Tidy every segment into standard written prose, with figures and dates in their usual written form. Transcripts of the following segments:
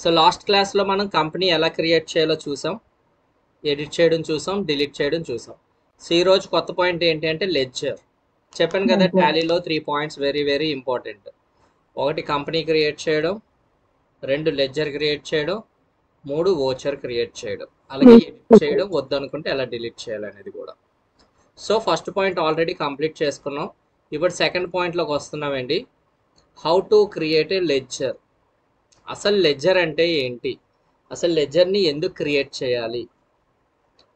So last క్లాస్లో మనం company ఎలా క్రియేట్ చేయాలో చూసాం, ఎడిట్ చేయడం చూసాం, డిలీట్ చేయడం చూసాం. సో ఈరోజు కొత్త పాయింట్ ఏంటి అంటే లెడ్జర్. చెప్పాను కదా, టాలీలో 3 పాయింట్స్ వెరీ వెరీ ఇంపార్టెంట్. ఒకటి కంపెనీ క్రియేట్ చేయడం, 2 లెడ్జర్ క్రియేట్ చేయడం, 3 వోచర్ క్రియేట్ చేయడం, అలాగే ఎడిట్ చేయడం, వద్దనుకుంటే ఎలా డిలీట్ చేయాలనేది కూడా. So first point already complete చేసుకున్నాం. ఇప్పుడు సెకండ్ పాయింట్లోకి వస్తున్నామండి. How to create a ledger. అసలు లెడ్జర్ అంటే ఏంటి, అసలు లెడ్జర్ని ఎందుకు క్రియేట్ చేయాలి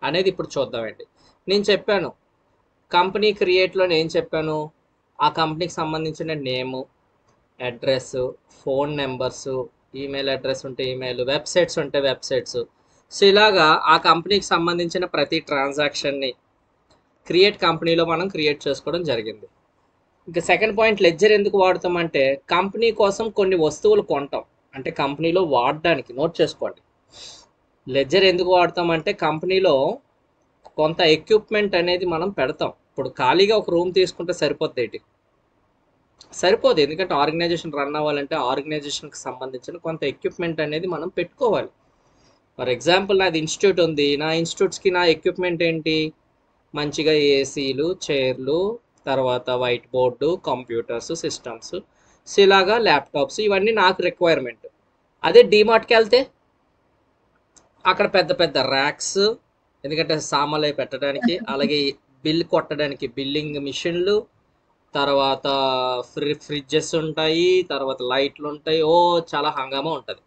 అనేది ఇప్పుడు చూద్దామండి. నేను చెప్పాను కంపెనీ క్రియేట్లో, నేను చెప్పాను ఆ కంపెనీకి సంబంధించిన name, address, phone numbers, email address ఉంటే ఈమెయిల్, వెబ్సైట్స్ ఉంటే వెబ్సైట్స్. సో ఇలాగా ఆ కంపెనీకి సంబంధించిన ప్రతి ట్రాన్సాక్షన్ని క్రియేట్ కంపెనీలో మనం క్రియేట్ చేసుకోవడం జరిగింది. ఇంకా సెకండ్ పాయింట్, లెడ్జర్ ఎందుకు వాడతామంటే కంపెనీ కోసం కొన్ని వస్తువులు కొంటాం, అంటే కంపెనీలో వాడడానికి. నోట్ చేసుకోండి, లెడ్జర్ ఎందుకు వాడతామంటే కంపెనీలో కొంత ఎక్విప్మెంట్ అనేది మనం పెడతాం. ఇప్పుడు ఖాళీగా ఒక రూమ్ తీసుకుంటే సరిపోద్ది, సరిపోదు. ఎందుకంటే ఆర్గనైజేషన్ రన్ అవ్వాలంటే ఆర్గనైజేషన్కి సంబంధించిన కొంత ఎక్విప్మెంట్ అనేది మనం పెట్టుకోవాలి. ఫర్ ఎగ్జాంపుల్ నాది ఇన్స్టిట్యూట్ ఉంది, నా ఇన్స్టిట్యూట్స్కి నా ఎక్విప్మెంట్ ఏంటి, మంచిగా ఏసీలు, చైర్లు, తర్వాత వైట్ బోర్డు, కంప్యూటర్స్, సిస్టమ్స్, ఇలాగా ల్యాప్టాప్స్, ఇవన్నీ నాకు రిక్వైర్మెంట్. అదే డీమార్ట్కి వెళ్తే అక్కడ పెద్ద పెద్ద ర్యాక్స్, ఎందుకంటే సామాన్లు పెట్టడానికి, అలాగే బిల్ కొట్టడానికి బిల్లింగ్ మిషన్లు, తర్వాత ఫ్రిడ్జెస్ ఉంటాయి, తర్వాత లైట్లు ఉంటాయి, చాలా హంగామా ఉంటుంది.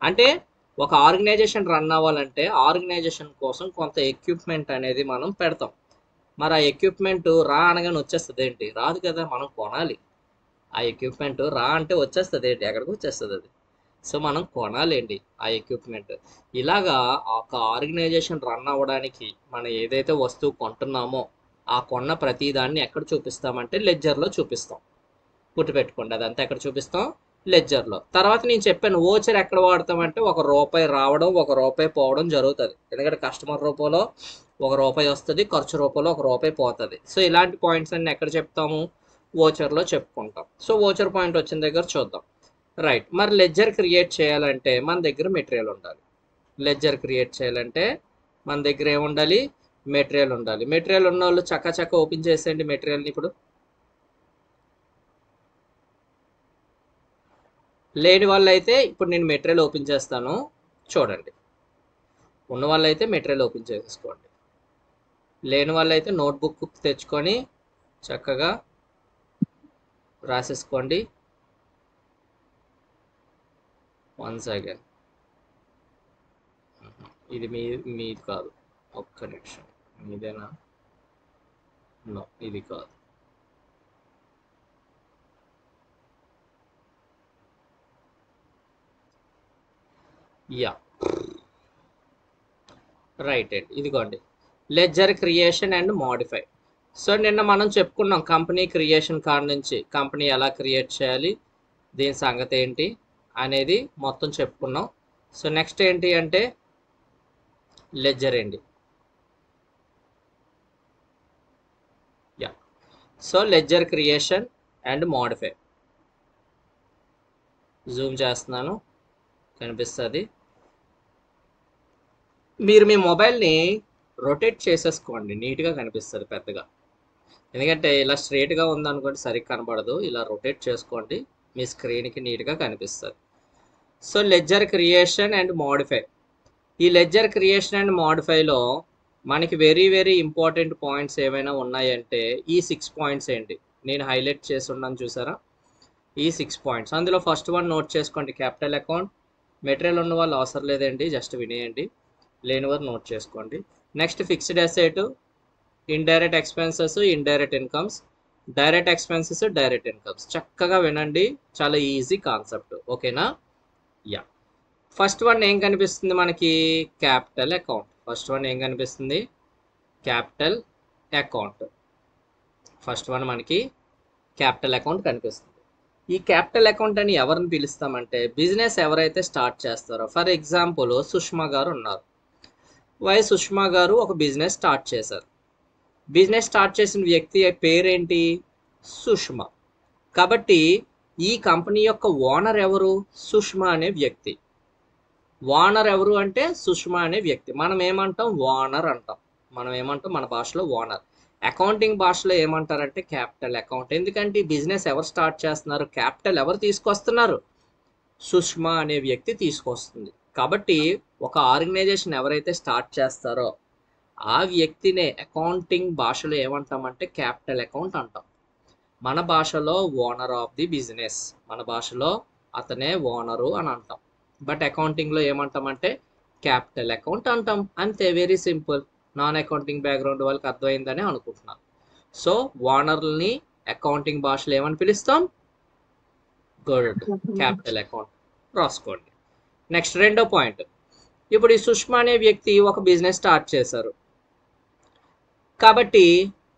అంటే ఒక ఆర్గనైజేషన్ రన్ అవ్వాలంటే ఆర్గనైజేషన్ కోసం కొంత ఎక్విప్మెంట్ అనేది మనం పెడతాం. మరి ఆ ఎక్విప్మెంట్ రా అనగానే వచ్చేస్తుంది ఏంటి, రాదు కదా, మనం కొనాలి. ఆ ఎక్విప్మెంట్ రా అంటే వచ్చేస్తుంది ఏంటి, ఎక్కడికి వచ్చేస్తుంది అది. సో మనం కొనాలండి ఆ ఎక్విప్మెంట్. ఇలాగా ఒక ఆర్గనైజేషన్ రన్ అవ్వడానికి మనం ఏదైతే వస్తువు కొంటున్నామో ఆ కొన్న ప్రతిదాన్ని ఎక్కడ చూపిస్తామంటే లెడ్జర్లో చూపిస్తాం. గుర్తుపెట్టుకోండి, అదంతా ఎక్కడ చూపిస్తాం, లెడ్జర్లో. తర్వాత నేను చెప్పాను వోచర్ ఎక్కడ వాడతామంటే ₹1 రావడం, ₹1 పోవడం జరుగుతుంది. ఎందుకంటే కస్టమర్ రూపంలో ₹1 వస్తుంది, ఖర్చు రూపంలో ₹1 పోతుంది. సో ఇలాంటి పాయింట్స్ అన్ని ఎక్కడ చెప్తాము, వోచర్లో చెప్పుకుంటాం. సో వోచర్ పాయింట్ వచ్చిన దగ్గర చూద్దాం. రైట్, మరి లెడ్జర్ క్రియేట్ చేయాలంటే మన దగ్గర మెటీరియల్ ఉండాలి. లెడ్జర్ క్రియేట్ చేయాలంటే మన దగ్గర ఏముండాలి, మెటీరియల్ ఉండాలి. మెటీరియల్ ఉన్న వాళ్ళు చక్క ఓపెన్ చేసేయండి మెటీరియల్ని. ఇప్పుడు లేని వాళ్ళైతే ఇప్పుడు నేను మెటీరియల్ ఓపెన్ చేస్తాను, చూడండి. ఉన్న వాళ్ళైతే మెటీరియల్ ఓపెన్ చేసేసుకోండి, లేని వాళ్ళైతే నోట్బుక్ తెచ్చుకొని చక్కగా రాసేసుకోండి. వన్ సెకండ్, ఇది మీది కాదు, ఒక్క నిమిషం. మీదేనా? నో, ఇది కాదు. యా, రైట్ అండి, ఇదిగోండి ledger creation and modify. So నిన్న మనం చెప్పుకున్నాం కంపెనీ క్రియేషన్ కాడ నుంచి కంపెనీ ఎలా క్రియేట్ చేయాలి, దీని సంగతి ఏంటి అనేది మొత్తం చెప్పుకున్నాం. సో నెక్స్ట్ ఏంటి అంటే లెడ్జర్ అండి. Yeah, so ledger creation and modify. Zoom చేస్తున్నాను, కనిపిస్తుంది. మీరు మీ మొబైల్ని రొటేట్ చేసేసుకోండి, నీట్గా కనిపిస్తుంది పెద్దగా. ఎందుకంటే ఇలా స్ట్రైట్గా ఉందనుకోండి సరిగ్గా కనబడదు, ఇలా రొటేట్ చేసుకోండి, మీ స్క్రీన్కి నీట్గా కనిపిస్తుంది. So ledger creation and modify. ఈ లెడ్జర్ క్రియేషన్ అండ్ మోడిఫైలో మనకి వెరీ వెరీ ఇంపార్టెంట్ పాయింట్స్ ఏమైనా ఉన్నాయంటే ఈ 6 పాయింట్స్ ఏంటి, నేను హైలైట్ చేసి ఉన్నాను చూసారా, ఈ 6 పాయింట్స్. అందులో ఫస్ట్ వన్ నోట్ చేసుకోండి, క్యాపిటల్ అకౌంట్. మెటీరియల్ ఉన్న వాళ్ళు అవసరం లేదండి, జస్ట్ వినేయండి, లేనివారు నోట్ చేసుకోండి. Next fixed asset, indirect expenses, indirect incomes, direct expenses, direct incomes. చక్కగా వినండి, చాలా ఈజీ కాన్సెప్ట్, ఓకేనా? యా, ఫస్ట్ వన్ ఏం కనిపిస్తుంది మనకి, క్యాపిటల్ అకౌంట్. ఫస్ట్ వన్ ఏం కనిపిస్తుంది, క్యాపిటల్ అకౌంట్. ఫస్ట్ వన్ మనకి క్యాపిటల్ అకౌంట్ కనిపిస్తుంది. ఈ క్యాపిటల్ అకౌంట్ అని ఎవరిని పిలుస్తామంటే బిజినెస్ ఎవరైతే స్టార్ట్ చేస్తారో. ఫర్ ఎగ్జాంపుల్ సుష్మా గారు ఉన్నారు, సుష్మా గారు ఒక బిజినెస్ స్టార్ట్ చేశారు. బిజినెస్ స్టార్ట్ చేసిన వ్యక్తి పేరేంటి, సుష్మా. కాబట్టి ఈ కంపెనీ యొక్క ఓనర్ ఎవరు, సుష్మా అనే వ్యక్తి. ఓనర్ ఎవరు అంటే సుష్మా అనే వ్యక్తి. మనం ఏమంటాం? ఓనర్ అంటాం. మనం ఏమంటాం మన భాషలో? ఓనర్. అకౌంటింగ్ భాషలో ఏమంటారంటే క్యాపిటల్ అకౌంట్. ఎందుకంటే ఈ బిజినెస్ ఎవరు స్టార్ట్ చేస్తున్నారు? క్యాపిటల్ ఎవరు తీసుకొస్తున్నారు? సుష్మా అనే వ్యక్తి తీసుకొస్తుంది. కాబట్టి ఒక ఆర్గనైజేషన్ ఎవరైతే స్టార్ట్ చేస్తారో ఆ వ్యక్తినే అకౌంటింగ్ భాషలో ఏమంటామంటే క్యాపిటల్ అకౌంట్ అంటాం. మన భాషలో ఓనర్ ఆఫ్ ది బిజినెస్, మన భాషలో అతనే ఓనరు అని అంటాం. బట్ అకౌంటింగ్లో ఏమంటామంటే క్యాపిటల్ అకౌంట్ అంటాం. అంతే, very simple. Non accounting background వాళ్ళకి అర్థమైందని అనుకుంటున్నాను. సో ఓనర్ని అకౌంటింగ్ భాషలో ఏమని పిలుస్తాం? Good, capital account. రాసుకోండి. నెక్స్ట్ రెండో పాయింట్. ఇప్పుడు ఈ సుష్మా అనే వ్యక్తి ఒక బిజినెస్ స్టార్ట్ చేశారు కాబట్టి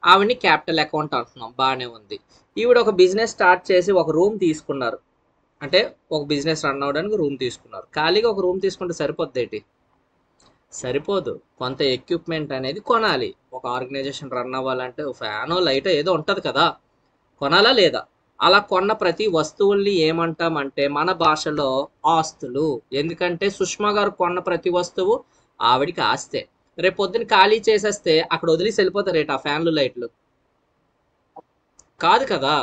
ఆవిడ్ని క్యాపిటల్ అకౌంట్ అంటున్నాం. బాగానే ఉంది. ఈవిడ ఒక బిజినెస్ స్టార్ట్ చేసి ఒక రూమ్ తీసుకున్నారు. అంటే ఒక బిజినెస్ రన్ అవ్వడానికి రూమ్ తీసుకున్నారు. ఖాళీగా ఒక రూమ్ తీసుకుంటే సరిపోద్దేటి? సరిపోదు. కొంత ఎక్విప్మెంట్ అనేది కొనాలి. ఒక ఆర్గనైజేషన్ రన్ అవ్వాలంటే ఫ్యానో లైటో ఏదో ఉంటుంది కదా, కొనాలా లేదా? అలా కొన్న ప్రతి వస్తువుల్ని ఏమంటామంటే మన భాషలో ఆస్తులు. ఎందుకంటే సుష్మా గారు కొన్న ప్రతి వస్తువు ఆవిడికి ఆస్తే. రేపు పొద్దున ఖాళీ చేసేస్తే అక్కడ వదిలేసి వెళ్ళిపోతారు రేటు ఆ ఫ్యాన్లు లైట్లు? కాదు కదా.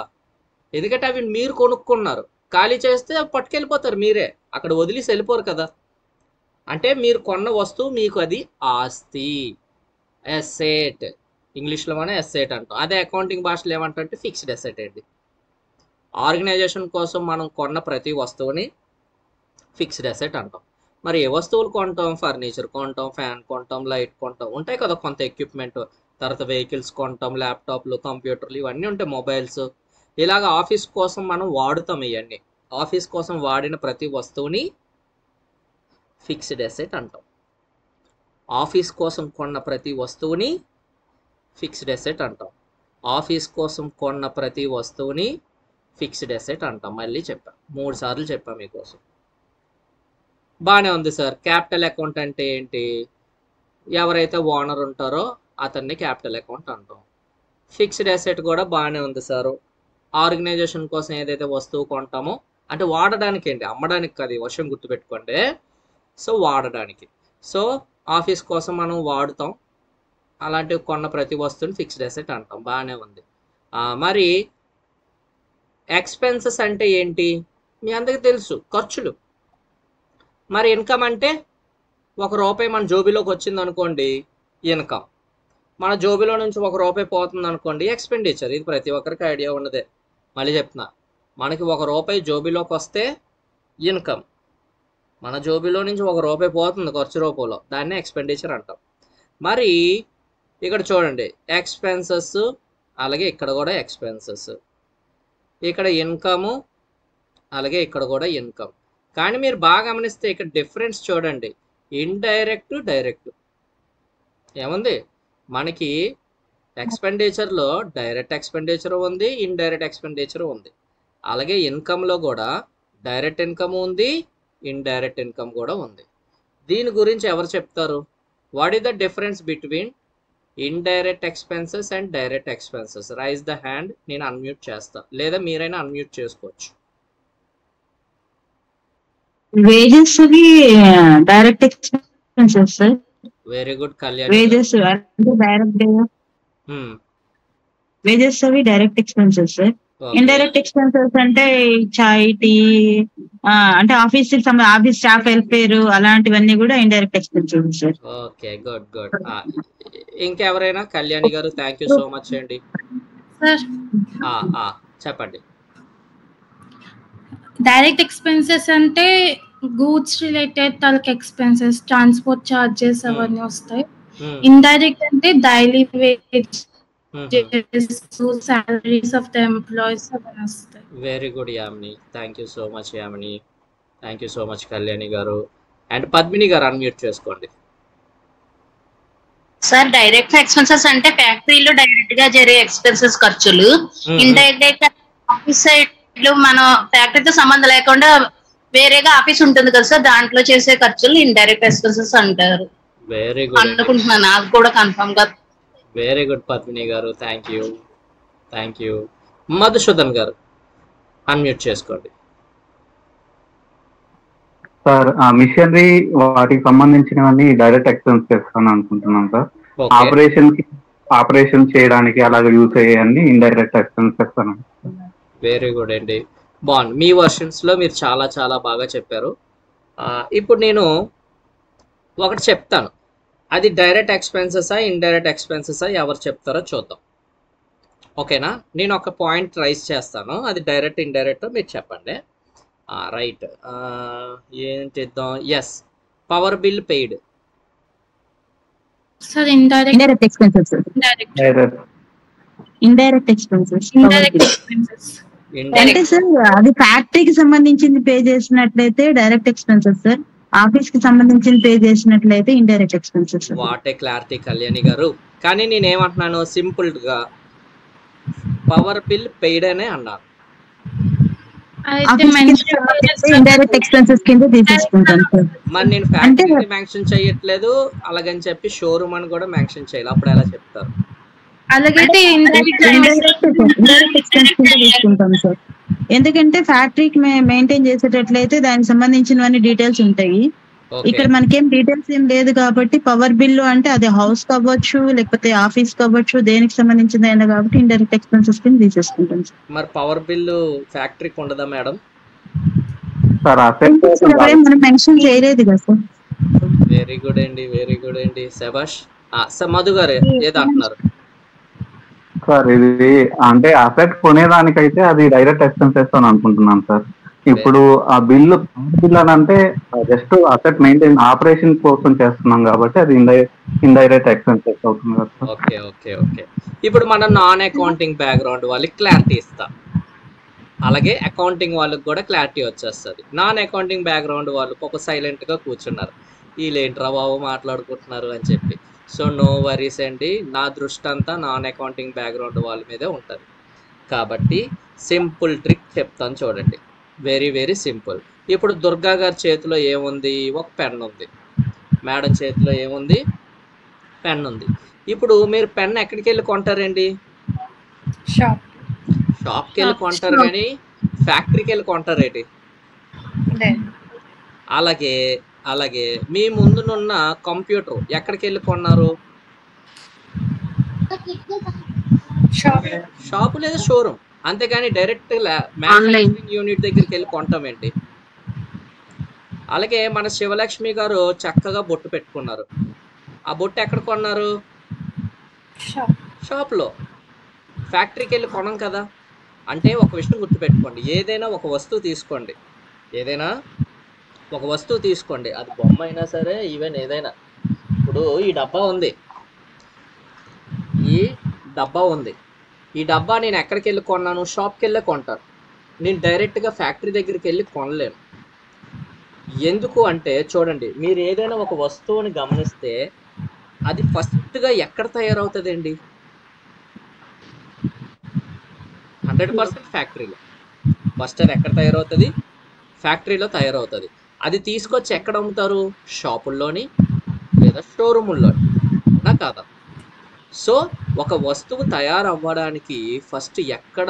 ఎందుకంటే అవి మీరు కొనుక్కున్నారు. ఖాళీ చేస్తే పట్టుకెళ్ళిపోతారు మీరే, అక్కడ వదిలేసి వెళ్ళిపోరు కదా. అంటే మీరు కొన్న వస్తువు మీకు అది ఆస్తి, ఎస్సేట్. ఇంగ్లీష్లో మనం ఎస్సేట్ అంటాం. అదే అకౌంటింగ్ భాషలో ఏమంటారంటే ఫిక్స్డ్ ఎస్సేట్ అండి. ఆర్గనైజేషన్ కోసం మనం కొన్న ప్రతి వస్తువుని ఫిక్స్డ్ ఎసెట్ అంటాం. మరి ఏ వస్తువులు కొంటాం? ఫర్నిచర్ కొంటాం, ఫ్యాన్ కొంటాం, లైట్ కొంటాం, ఉంటాయి కదా కొంత ఎక్విప్మెంట్. తర్వాత వెహికల్స్ కొంటాం, ల్యాప్టాప్లు, కంప్యూటర్లు, ఇవన్నీ ఉంటాయి, మొబైల్స్. ఇలాగ ఆఫీస్ కోసం మనం వాడుతాం. ఇవన్నీ ఆఫీస్ కోసం వాడిన ప్రతి వస్తువుని ఫిక్స్డ్ ఎసెట్ అంటాం. ఆఫీస్ కోసం కొన్న ప్రతి వస్తువుని ఫిక్స్డ్ ఎసెట్ అంటాం. ఆఫీస్ కోసం కొన్న ప్రతి వస్తువుని ఫిక్స్డ్ ఎసెట్ అంటాం. మళ్ళీ చెప్పాం, 3 సార్లు చెప్పాం మీకోసం. బాగానే ఉంది సార్. క్యాపిటల్ అకౌంట్ అంటే ఏంటి? ఎవరైతే ఓనర్ ఉంటారో అతన్ని క్యాపిటల్ అకౌంట్ అంటాం. ఫిక్స్డ్ అసెట్ కూడా బాగానే ఉంది సార్. ఆర్గనైజేషన్ కోసం ఏదైతే వస్తువు కొంటామో, అంటే వాడడానికి ఏంటి, అమ్మడానికి కాదు, ఈ వర్షం గుర్తుపెట్టుకోండి. సో వాడడానికి. సో ఆఫీస్ కోసం మనం వాడుతాం, అలాంటివి కొన్న ప్రతి వస్తువుని ఫిక్స్డ్ అసెట్ అంటాం. బాగానే ఉంది. మరి ఎక్స్పెన్సెస్ అంటే ఏంటి? మీ అందరికీ తెలుసు, ఖర్చులు. మరి ఇన్కమ్ అంటే ₹1 మన జోబీలోకి వచ్చింది అనుకోండి, ఇన్కమ్. మన జోబీలో నుంచి ₹1 పోతుంది అనుకోండి, ఎక్స్పెండిచర్. ఇది ప్రతి ఒక్కరికి ఐడియా ఉన్నదే. మళ్ళీ చెప్తున్నా, మనకి ₹1 జోబీలోకి వస్తే ఇన్కమ్. మన జోబీలో నుంచి ₹1 పోతుంది ఖర్చు రూపంలో, దాన్నే ఎక్స్పెండిచర్ అంటాం. మరి ఇక్కడ చూడండి, ఎక్స్పెన్సెస్, అలాగే ఇక్కడ కూడా ఎక్స్పెన్సెస్, ఇక్కడ ఇన్కము, అలాగే ఇక్కడ కూడా ఇన్కమ్. కానీ మీరు బాగా గమనిస్తే ఇక్కడ డిఫరెన్స్ చూడండి, ఇండైరెక్ట్, డైరెక్ట్. ఏముంది మనకి ఎక్స్పెండిచర్లో? డైరెక్ట్ ఎక్స్పెండిచర్ ఉంది, ఇండైరెక్ట్ ఎక్స్పెండిచర్ ఉంది. అలాగే ఇన్కమ్లో కూడా డైరెక్ట్ ఇన్కమ్ ఉంది, ఇండైరెక్ట్ ఇన్కమ్ కూడా ఉంది. దీని గురించి ఎవరు చెప్తారు? What is the difference between indirect expenses and direct expenses? Raise the hand. నేను అన్మ్యూట్ చేస్తా, లేదా మీరైనా అన్మ్యూట్ చేసుకోవచ్చు. వేజెస్ అవి direct expenses sir. Very good Kalyan. Wages అంటే డైరెక్ట్, వేజెస్ అవి direct expenses sir. Indirect expenses అంటే చాయ్, టీ, అంటే ఆఫీస్ స్టాఫ్ వెల్ఫేర్, అలాంటివన్నీ కూడా indirect expenses sir. Okay, good good. ఇంకెవరైనా? కళ్యాణి గారు, థ్యాంక్ యూ సో మచ్ అండి. చెప్పండి. డైరెక్ట్ ఎక్స్పెన్సెస్ అంటే గూడ్స్ రిలేటెడ్ తలకి ఎక్స్పెన్సెస్, ట్రాన్స్పోర్ట్ చార్జెస్ అవన్నీ వస్తాయి. ఇండైరెక్ట్ అంటే daily wage, salaries of the employees అవన్నీ వస్తాయి. Very good Yamini, thank you so much Yamini, thank you so much Kalyani గారు. అండ్ పద్మిని గారు అన్మ్యూట్ చేసుకోండి. సార్, డైరెక్ట్ ఎక్స్పెన్సెస్ అంటే ఫ్యాక్టరీలో డైరెక్ట్ గా జరిగే ఎక్స్పెన్సెస్ ఖర్చులు. ఇండైరెక్ట్ ఆఫీస్ సైడ్ లో మనం ఫ్యాక్టరీతో సంబంధం లేకుండా వేరేగా ఆఫీస్ ఉంటుంది కదా సార్, దాంట్లో చేసే ఖర్చులు ఇండైరెక్ట్ ఎక్స్పెన్సెస్ అంటారు. వెరీ గుడ్ అనుకుంటున్నాను, నాకు కూడా కన్ఫర్మ్ గా. వెరీ గుడ్ పద్మిని గారు, thank you, thank you. Madhusudan గారు అన్మ్యూట్ చేసుకోండి. సార్ మిషనరీ వాటికి సంబంధించినవన్నీ డైరెక్ట్ ఎక్స్పెన్సెస్ అని అనుకుంటున్నాం సార్. ఓకే, ఆపరేషన్ చేయడానికి అలాగే యూస్ అయ్యేవన్నీ ఇండైరెక్ట్ ఎక్స్పెన్సెస్ అని. వెరీ గుడ్ అండి, బాగుంది. మీ వర్షన్స్లో మీరు చాలా చాలా బాగా చెప్పారు. ఇప్పుడు నేను ఒకటి చెప్తాను, అది డైరెక్ట్ ఎక్స్పెన్సెసా ఇండైరెక్ట్ ఎక్స్పెన్సెసా ఎవరు చెప్తారో చూద్దాం. ఓకేనా? నేను ఒక పాయింట్ రైజ్ చేస్తాను, అది డైరెక్ట్ ఇండైరెక్ట్ మీరు చెప్పండి. రైట్, ఏంటిద్దాం? Yes, power bill paid. Sir indirect indirect expenses. Indirect expenses. అంటే సార్ అది ఫ్యాక్టరీకి సంబంధించింది పే చేసినట్లయితే డైరెక్ట్ ఎక్స్పెన్సెస్ సార్, ఆఫీస్ కి సంబంధించింది పే చేసినట్లయితే indirect expenses. What a clarity Kalyani గారు. కానీ నేనేమంటున్నాను, సింపుల్ గా పవర్ బిల్ పెయిడ్ అనే అన్నారు. ఇండైరెక్ట్ ఎక్స్పెన్సెస్ కింద తీసేసుకుంటాం సార్. మరి నేను ఫ్యాక్టరీ మెన్షన్ చేయట్లేదు, అలాగని చెప్పి షోరూమ్ అని కూడా మెన్షన్ చేయాలి, అప్పుడు ఎలా చెప్తారు? అలాగైతే ఇండైరెక్ట్ ఎక్స్పెన్స్ కింద తీసుకుంటాం సార్. ఎందుకంటే ఫ్యాక్టరీకి మెయింటైన్ చేసేటట్లయితే దానికి సంబంధించినవన్నీ డీటెయిల్స్ ఉంటాయి. ఇక్కడ మనకేం డీటెయిల్స్ ఏం లేదు కాబట్టి పవర్ బిల్లు అంటే అది హౌస్ కావచ్చు లేకపోతే ఆఫీస్ కావచ్చు, దేనికి సంబంధించింది అయినా కాబట్టి ఇండైరెక్ట్ ఎక్స్పెన్సెస్ కింద తీసేసుకుంటాం సార్. మరి పవర్ బిల్లు ఫ్యాక్టరీకి ఉండదా మేడం? మనం మెన్షన్ చేయలేదు కదా సార్. వెరీ గుడ్ అండి, వెరీ గుడ్ అండి, శభాష్. సార్ మధు గారు ఏదో అంటున్నారు సార్. ఇది అంటే అసెట్ కొనేదానికైతే అది డైరెక్ట్ ఎక్స్పెన్సెస్ అని అనుకుంటున్నాను సార్. ఇప్పుడు ఆ బిల్లు అని అంటే జస్ట్ అసెట్ మెయింటైన్ ఆపరేషన్ కోసం చేస్తున్నాం కాబట్టి అది ఇండైరెక్ట్ ఎక్స్పెన్సెస్ అవుతుంది కదా సార్. Okay okay okay. ఇప్పుడు మనం నాన్ అకౌంటింగ్ బ్యాక్గ్రౌండ్ వాళ్ళకి క్లారిటీ ఇస్తాం, అలాగే అకౌంటింగ్ వాళ్ళకి కూడా క్లారిటీ వచ్చేస్తుంది. నాన్ అకౌంటింగ్ బ్యాక్గ్రౌండ్ వాళ్ళు ఒక సైలెంట్గా కూర్చున్నారు, వీళ్ళేంట్రా బాబు మాట్లాడుకుంటున్నారు అని చెప్పి. సో నో వరీస్ అండి, నా దృష్టి అంతా నాన్ అకౌంటింగ్ బ్యాక్గ్రౌండ్ వాళ్ళ మీదే ఉంటుంది. కాబట్టి సింపుల్ ట్రిక్ చెప్తాను చూడండి, వెరీ వెరీ సింపుల్. ఇప్పుడు దుర్గా గారి చేతిలో ఏముంది? ఒక పెన్ ఉంది. మేడం చేతిలో ఏముంది? పెన్ ఉంది. ఇప్పుడు మీరు పెన్ ఎక్కడికి వెళ్ళి కొంటారండి? షాప్కి వెళ్ళి కొంటారు, కానీ ఫ్యాక్టరీకి వెళ్ళి కొంటారేంటి? అలాగే అలాగే మీ ముందునున్న కంప్యూటర్ ఎక్కడికి వెళ్ళి కొన్నారు? షాపు లేదా షోరూమ్, అంతేగాని డైరెక్ట్ మ్యానుఫ్యాక్చరింగ్ యూనిట్ దగ్గరికి వెళ్ళి కొంటామేంటి? అలాగే మన శివలక్ష్మి గారు చక్కగా బొట్టు పెట్టుకున్నారు, ఆ బొట్టు ఎక్కడ కొన్నారు? షాప్లో. ఫ్యాక్టరీకి వెళ్ళి కొనం కదా. అంటే ఒక విషయం గుర్తుపెట్టుకోండి, ఏదైనా ఒక వస్తువు తీసుకోండి, ఏదైనా ఒక వస్తువు తీసుకోండి, అది బొమ్మ అయినా సరే ఈవెన్ ఏదైనా. ఇప్పుడు ఈ డబ్బా ఉంది, ఈ డబ్బా ఉంది, ఈ డబ్బా నేను ఎక్కడికి వెళ్ళి కొన్నాను? షాప్కి వెళ్ళి కొంటాను. నేను డైరెక్ట్గా ఫ్యాక్టరీ దగ్గరికి వెళ్ళి కొనలేను. ఎందుకు అంటే చూడండి, మీరు ఏదైనా ఒక వస్తువుని గమనిస్తే అది ఫస్ట్గా ఎక్కడ తయారవుతుందండి? 100% ఫ్యాక్టరీలో. ఫస్ట్ అది ఎక్కడ తయారవుతుంది? ఫ్యాక్టరీలో తయారవుతుంది. అది తీసుకొచ్చి ఎక్కడ అమ్ముతారు? షాపుల్లోని లేదా షోరూముల్లోని, నా కాదా? సో ఒక వస్తువు తయారవ్వడానికి ఫస్ట్ ఎక్కడ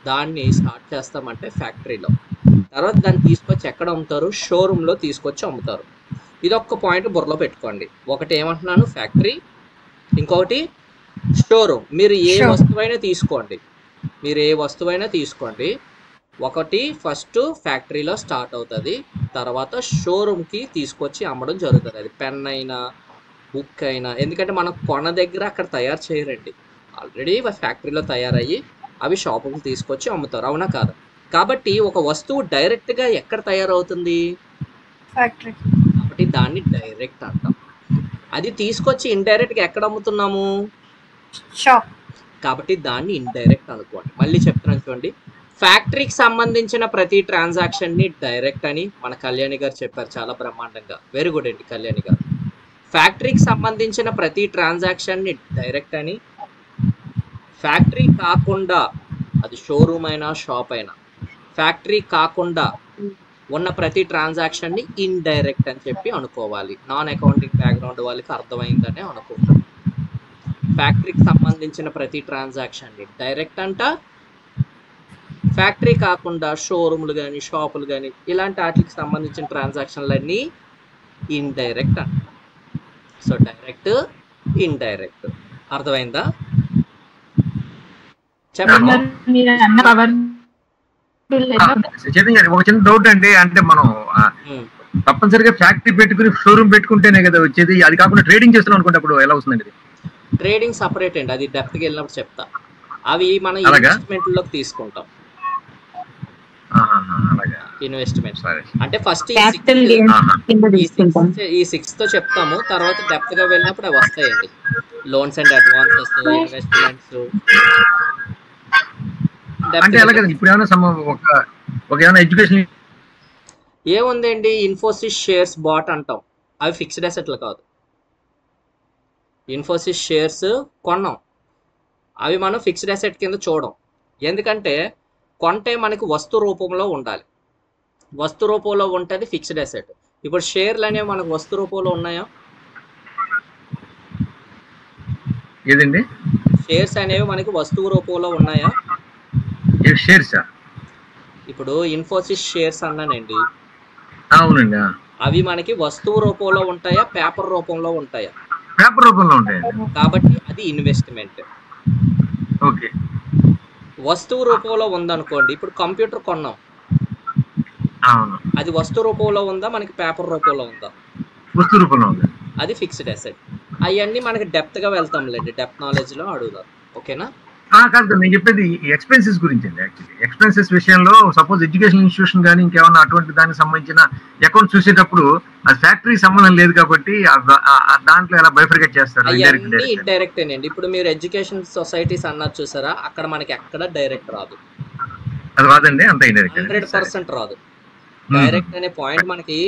దాన్ని స్టార్ట్ చేస్తామంటే ఫ్యాక్టరీలో. తర్వాత దాన్ని తీసుకొచ్చి ఎక్కడ అమ్ముతారు? షోరూంలో తీసుకొచ్చి అమ్ముతారు. ఇదొక్క పాయింట్ బుర్రలో పెట్టుకోండి. ఒకటి ఏమంటున్నాను? ఫ్యాక్టరీ, ఇంకొకటి షోరూమ్. మీరు ఏ వస్తువైనా తీసుకోండి, మీరు ఏ వస్తువైనా తీసుకోండి, ఒకటి ఫస్ట్ ఫ్యాక్టరీలో స్టార్ట్ అవుతుంది, తర్వాత షోరూమ్కి తీసుకొచ్చి అమ్మడం జరుగుతుంది. అది పెన్ అయినా బుక్ అయినా, ఎందుకంటే మనం కొన దగ్గర అక్కడ తయారు చేయరండి, ఆల్రెడీ ఫ్యాక్టరీలో తయారయ్యి అవి షాపుకి తీసుకొచ్చి అమ్ముతారు, అవునా కాదా? కాబట్టి ఒక వస్తువు డైరెక్ట్గా ఎక్కడ తయారవుతుంది? ఫ్యాక్టరీ. కాబట్టి దాన్ని డైరెక్ట్ అంటాం. అది తీసుకొచ్చి ఇండైరెక్ట్గా ఎక్కడ అమ్ముతున్నాము? షాప్. కాబట్టి దాన్ని ఇండైరెక్ట్ అనుకోండి. మళ్ళీ చెప్తున్నాను చూడండి, ఫ్యాక్టరీకి సంబంధించిన ప్రతి ట్రాన్సాక్షన్ని డైరెక్ట్ అని మన కళ్యాణి గారు చెప్పారు చాలా బ్రహ్మాండంగా. వెరీ గుడ్ అండి కళ్యాణి గారు. ఫ్యాక్టరీకి సంబంధించిన ప్రతి ట్రాన్సాక్షన్ని డైరెక్ట్ అని, ఫ్యాక్టరీ కాకుండా అది షోరూమ్ అయినా షాప్ అయినా, ఫ్యాక్టరీ కాకుండా ఉన్న ప్రతి ట్రాన్సాక్షన్ని ఇండైరెక్ట్ అని చెప్పి అనుకోవాలి. నాన్ అకౌంటింగ్ బ్యాక్గ్రౌండ్ వాళ్ళకి అర్థమైందనే అనుకుంటాం. ఫ్యాక్టరీకి సంబంధించిన ప్రతి ట్రాన్సాక్షన్ని డైరెక్ట్ అంట, ఫ్యాక్టరీ కాకుండా షోరూమ్లు కానీ షాపులు కానీ ఇలాంటి వాటికి సంబంధించిన ట్రాన్సాక్షన్లన్నీ ఇండైరెక్ట్ అంట. సో డైరెక్ట్ ఇండైరెక్ట్ అర్థమైందా? చెప్పండి. మీరు అన్న పవర్ బిల్ ఒక చిన్న డౌట్ అండి, అంటే మనం తప్పనిసరిగా ఫ్యాక్టరీ పెట్టుకుని షోరూమ్ పెట్టుకుంటేనే కదా వచ్చేది, అది కాకుండా ట్రేడింగ్ చేస్తున్నాం అనుకుంటే అప్పుడు ఎలా వస్తుందండి? ట్రేడింగ్ సపరేట్ అండి, అది డెప్త్కి వెళ్ళినప్పుడు చెప్తా. అవి మన ఇన్వెస్ట్మెంట్ లోకి తీసుకుంటాం. ఇన్వెస్ట్మెంట్ అంటే ఫస్ట్ ఈ 6 తో చెప్తాము, తర్వాత డెప్త్ గా వెళ్ళినప్పుడు అవి వస్తాయండి. Loans and advances, investments. అంటే అలాగే ఇప్పుడు ఏమైనా ఒక ఏమైనా ఎడ్యుకేషన్ ఏముందండి, ఇన్ఫోసిస్ షేర్స్ బాట్ అంటాం, అవి ఫిక్స్డ్ అసెట్లు కాదు. ఇన్ఫోసిస్ షేర్స్ కొన్నాం, అవి మనం ఫిక్స్డ్ అసెట్ కింద చూడం. ఎందుకంటే కొంటే మనకి వస్తు రూపంలో ఉండాలి, వస్తు రూపంలో ఉంటుంది ఫిక్స్డ్ అసెట్. ఇప్పుడు షేర్లు అనేవి మనకు వస్తు రూపంలో ఉన్నాయా? ఏదండి? షేర్స్ అనేవి మనకి వస్తువు రూపంలో ఉన్నాయా? షేర్స్ ఇప్పుడు ఇన్ఫోసిస్ షేర్స్ అన్నానండి, అవునండి. అవి మనకి వస్తువు రూపంలో ఉంటాయా, పేపర్ రూపంలో ఉంటాయా? పేపర్ రూపంలో ఉంటాయి. కాబట్టి అది ఇన్వెస్ట్మెంట్. ఓకే. వస్తువు రూపంలో ఉందనుకోండి, ఇప్పుడు కంప్యూటర్ కొన్నాం, అది వస్తు రూపంలో ఉందా, మనకి పేపర్ రూపంలో ఉందా? వస్తు రూపంలో ఉంది, అది ఫిక్స్డ్ అసెట్. అవన్నీ మనకి డెప్త్ గా వెళ్తాంలేండి, డెప్త్ నాలెడ్జ్ లో అడుగుతారు. ఓకేనా? కాదు, నేను చెప్పేది ఎక్స్పెన్సెస్ గురించి అండి. యాక్చువల్లీ ఎక్స్పెన్సెస్ విషయంలో సపోజ్ ఎడ్యుకేషన్ ఇన్స్టిట్యూషన్ కానీ ఇంకేమన్నా అటువంటి దానికి సంబంధించిన అకౌంట్ చూసేటప్పుడు అది ఫ్యాక్టరీకి సంబంధం లేదు కాబట్టి దాంట్లో ఎలా బైఫర్కేట్ చేస్తారు? ఇండైరెక్ట్ అండి. ఇప్పుడు మీరు ఎడ్యుకేషన్ సొసైటీస్ అన్నారు చూసారా, అక్కడ మనకి ఎక్కడ డైరెక్ట్ రాదు. అది రాదండి, అంత ఇండైరెక్ట్ 100% రాదు. డైరెక్ట్ అనే పాయింట్ మనకి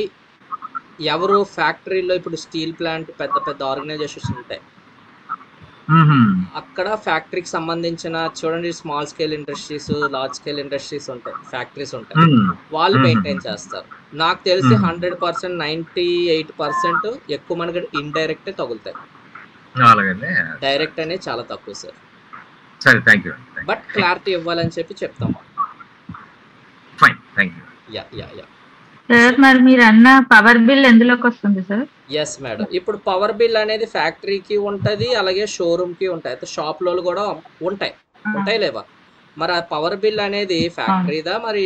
ఎవరు ఫ్యాక్టరీలో, ఇప్పుడు స్టీల్ ప్లాంట్ పెద్ద పెద్ద ఆర్గనైజేషన్స్ ఉంటాయి, అక్కడ ఫ్యాక్టరీకి సంబంధించిన చూడండి, small scale industries, large scale industries ఉంటాయి, ఫ్యాక్టరీస్ ఉంటాయి, వాళ్ళు మెయింటైన్ చేస్తారు. నాకు తెలిసి 100%, 98% ఎక్కువ మనకి ఇండైరెక్ట్ తగులుతాయి. డైరెక్ట్ అనేది చాలా తక్కువ సార్. సరే, థ్యాంక్ యూ. బట్ క్లారిటీ ఇవ్వాలని చెప్పి చెప్తాం. Fine, thank you. Ya ya ya sir, మరి మీరు అన్న పవర్ బిల్ ఎందులోకి వస్తుంది సార్? Yes madam. ఇప్పుడు పవర్ బిల్ అనేది ఫ్యాక్టరీకి ఉంటుంది, అలాగే షోరూమ్ కి ఉంటాయి, అయితే షాప్ లో కూడా ఉంటాయి లేవా? మరి ఆ పవర్ బిల్ అనేది ఫ్యాక్టరీదా మరి